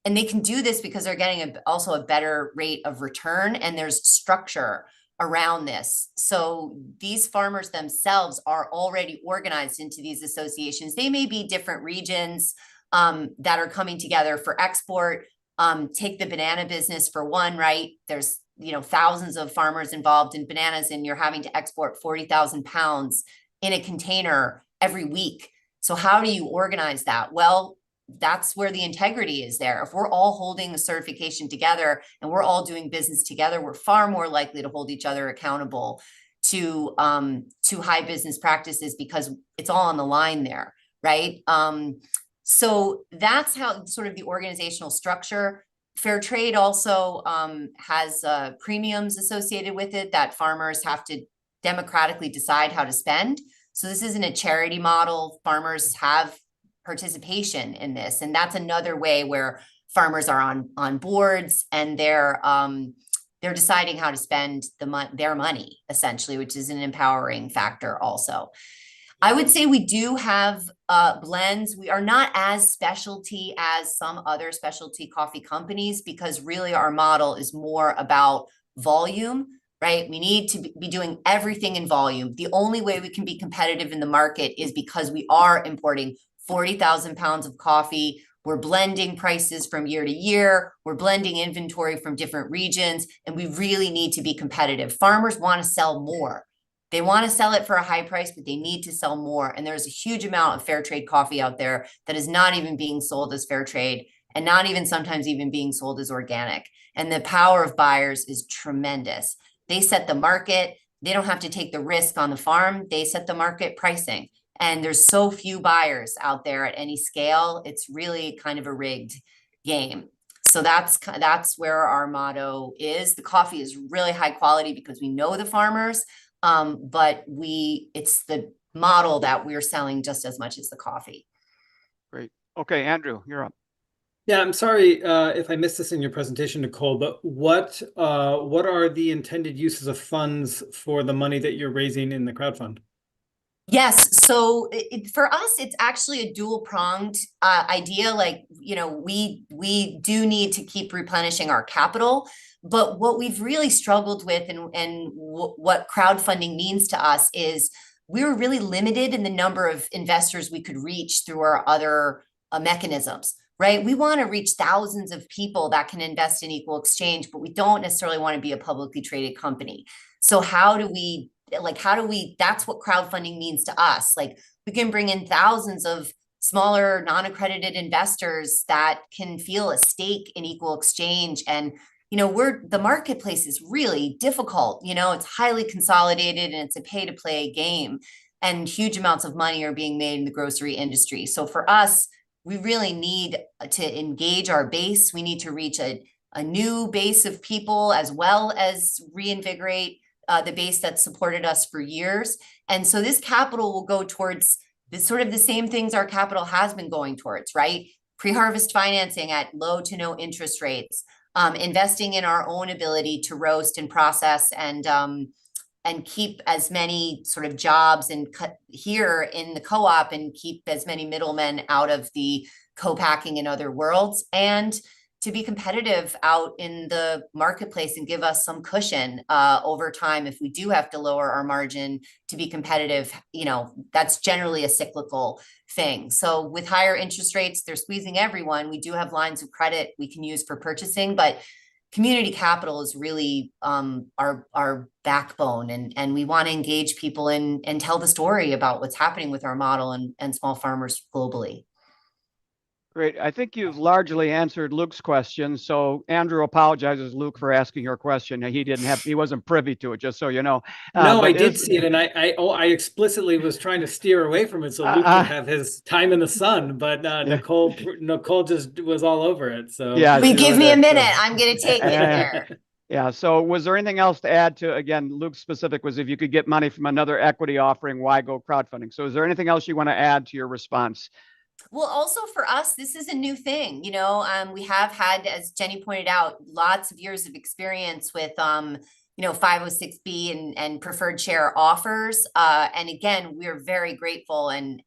And they can do this because they're getting also a better rate of return, and there's structure around this. So these farmers themselves are already organized into these associations. They may be different regions that are coming together for export. Take the banana business for one, right? There's, you know, thousands of farmers involved in bananas, and you're having to export 40,000 pounds in a container every week. So how do you organize that? Well, that's where the integrity is there. If we're all holding the certification together and we're all doing business together, we're far more likely to hold each other accountable to high business practices, because it's all on the line there, right? So that's how sort of the organizational structure. Fair trade also has premiums associated with it that farmers have to democratically decide how to spend. So this isn't a charity model. Farmers have participation in this, and that's another way where farmers are on boards, and they're deciding how to spend their money, essentially, which is an empowering factor also. I would say we do have blends. We are not as specialty as some other specialty coffee companies, because really our model is more about volume, right? We need to be doing everything in volume. The only way we can be competitive in the market is because we are importing 40,000 pounds of coffee. We're blending prices from year to year. We're blending inventory from different regions, and we really need to be competitive. Farmers want to sell more. They want to sell it for a high price, but they need to sell more. And there's a huge amount of fair trade coffee out there that is not even being sold as fair trade, and not even sometimes even being sold as organic. And the power of buyers is tremendous. They set the market. They don't have to take the risk on the farm. They set the market pricing. And there's so few buyers out there at any scale. It's really kind of a rigged game. So that's where our motto is. The coffee is really high quality because we know the farmers, but it's the model that we're selling just as much as the coffee. Great. Okay, Andrew, you're up. Yeah, I'm sorry if I missed this in your presentation, Nicole, but what are the intended uses of funds for the money that you're raising in the crowdfund? Yes. So for us, it's actually a dual pronged idea. Like, we do need to keep replenishing our capital, but what we've really struggled with and what crowdfunding means to us is we were really limited in the number of investors we could reach through our other mechanisms, right? We want to reach thousands of people that can invest in Equal Exchange, but we don't necessarily want to be a publicly traded company. So that's what crowdfunding means to us. Like, we can bring in thousands of smaller non-accredited investors that can feel a stake in Equal Exchange. And, the marketplace is really difficult. It's highly consolidated and it's a pay to play game, and huge amounts of money are being made in the grocery industry. So for us, we really need to engage our base. We need to reach a new base of people, as well as reinvigorate the base that supported us for years. And so this capital will go towards the same things our capital has been going towards, right? Pre-harvest financing at low to no interest rates, investing in our own ability to roast and process and keep as many sort of jobs here in the co-op, and keep as many middlemen out of the co-packing and other worlds, and to be competitive out in the marketplace and give us some cushion over time if we do have to lower our margin to be competitive. That's generally a cyclical thing. So with higher interest rates, they're squeezing everyone. We do have lines of credit we can use for purchasing, but community capital is really our backbone, and we want to engage people and tell the story about what's happening with our model and small farmers globally. Great. I think you've largely answered Luke's question. So Andrew apologizes, Luke, for asking your question. He wasn't privy to it, just so you know. No, I did see it, and I explicitly was trying to steer away from it so Luke could have his time in the sun. But Nicole just was all over it. So yeah, give me a minute. I'm going to take it there. Yeah. So was there anything else to add to, again, Luke's specific was if you could get money from another equity offering, why go crowdfunding? So is there anything else you want to add to your response? Well, also for us, this is a new thing. We have had, as Jenny pointed out, lots of years of experience with, 506B and preferred share offers. And again, we're very grateful, and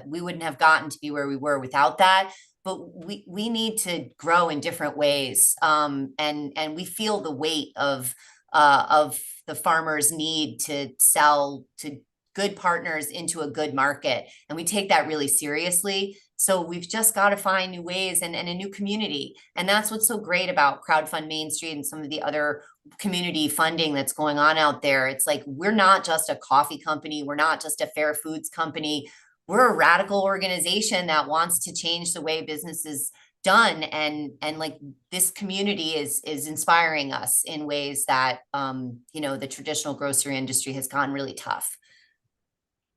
we wouldn't have gotten to be where we were without that. But we need to grow in different ways. And we feel the weight of the farmers' need to sell to good partners into a good market. And we take that really seriously. So we've just got to find new ways and a new community. And that's what's so great about Crowdfund Main Street and some of the other community funding that's going on out there. It's like, we're not just a coffee company. We're not just a fair foods company. We're a radical organization that wants to change the way business is done. And like, this community is inspiring us in ways that, the traditional grocery industry has gotten really tough.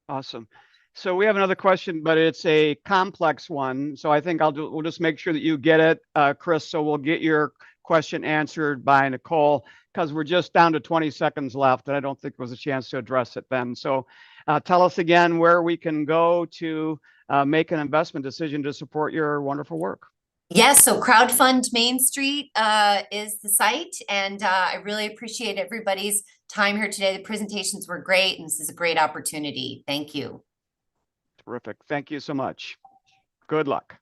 Awesome. So we have another question, but it's a complex one. So I think we'll just make sure that you get it, Chris. So we'll get your question answered by Nicole, because we're just down to 20 seconds left, and I don't think there was a chance to address it then. So tell us again where we can go to make an investment decision to support your wonderful work. Yes, so Crowdfund Main Street is the site, and I really appreciate everybody's time here today. The presentations were great, and this is a great opportunity. Thank you. Terrific. Thank you so much. Good luck.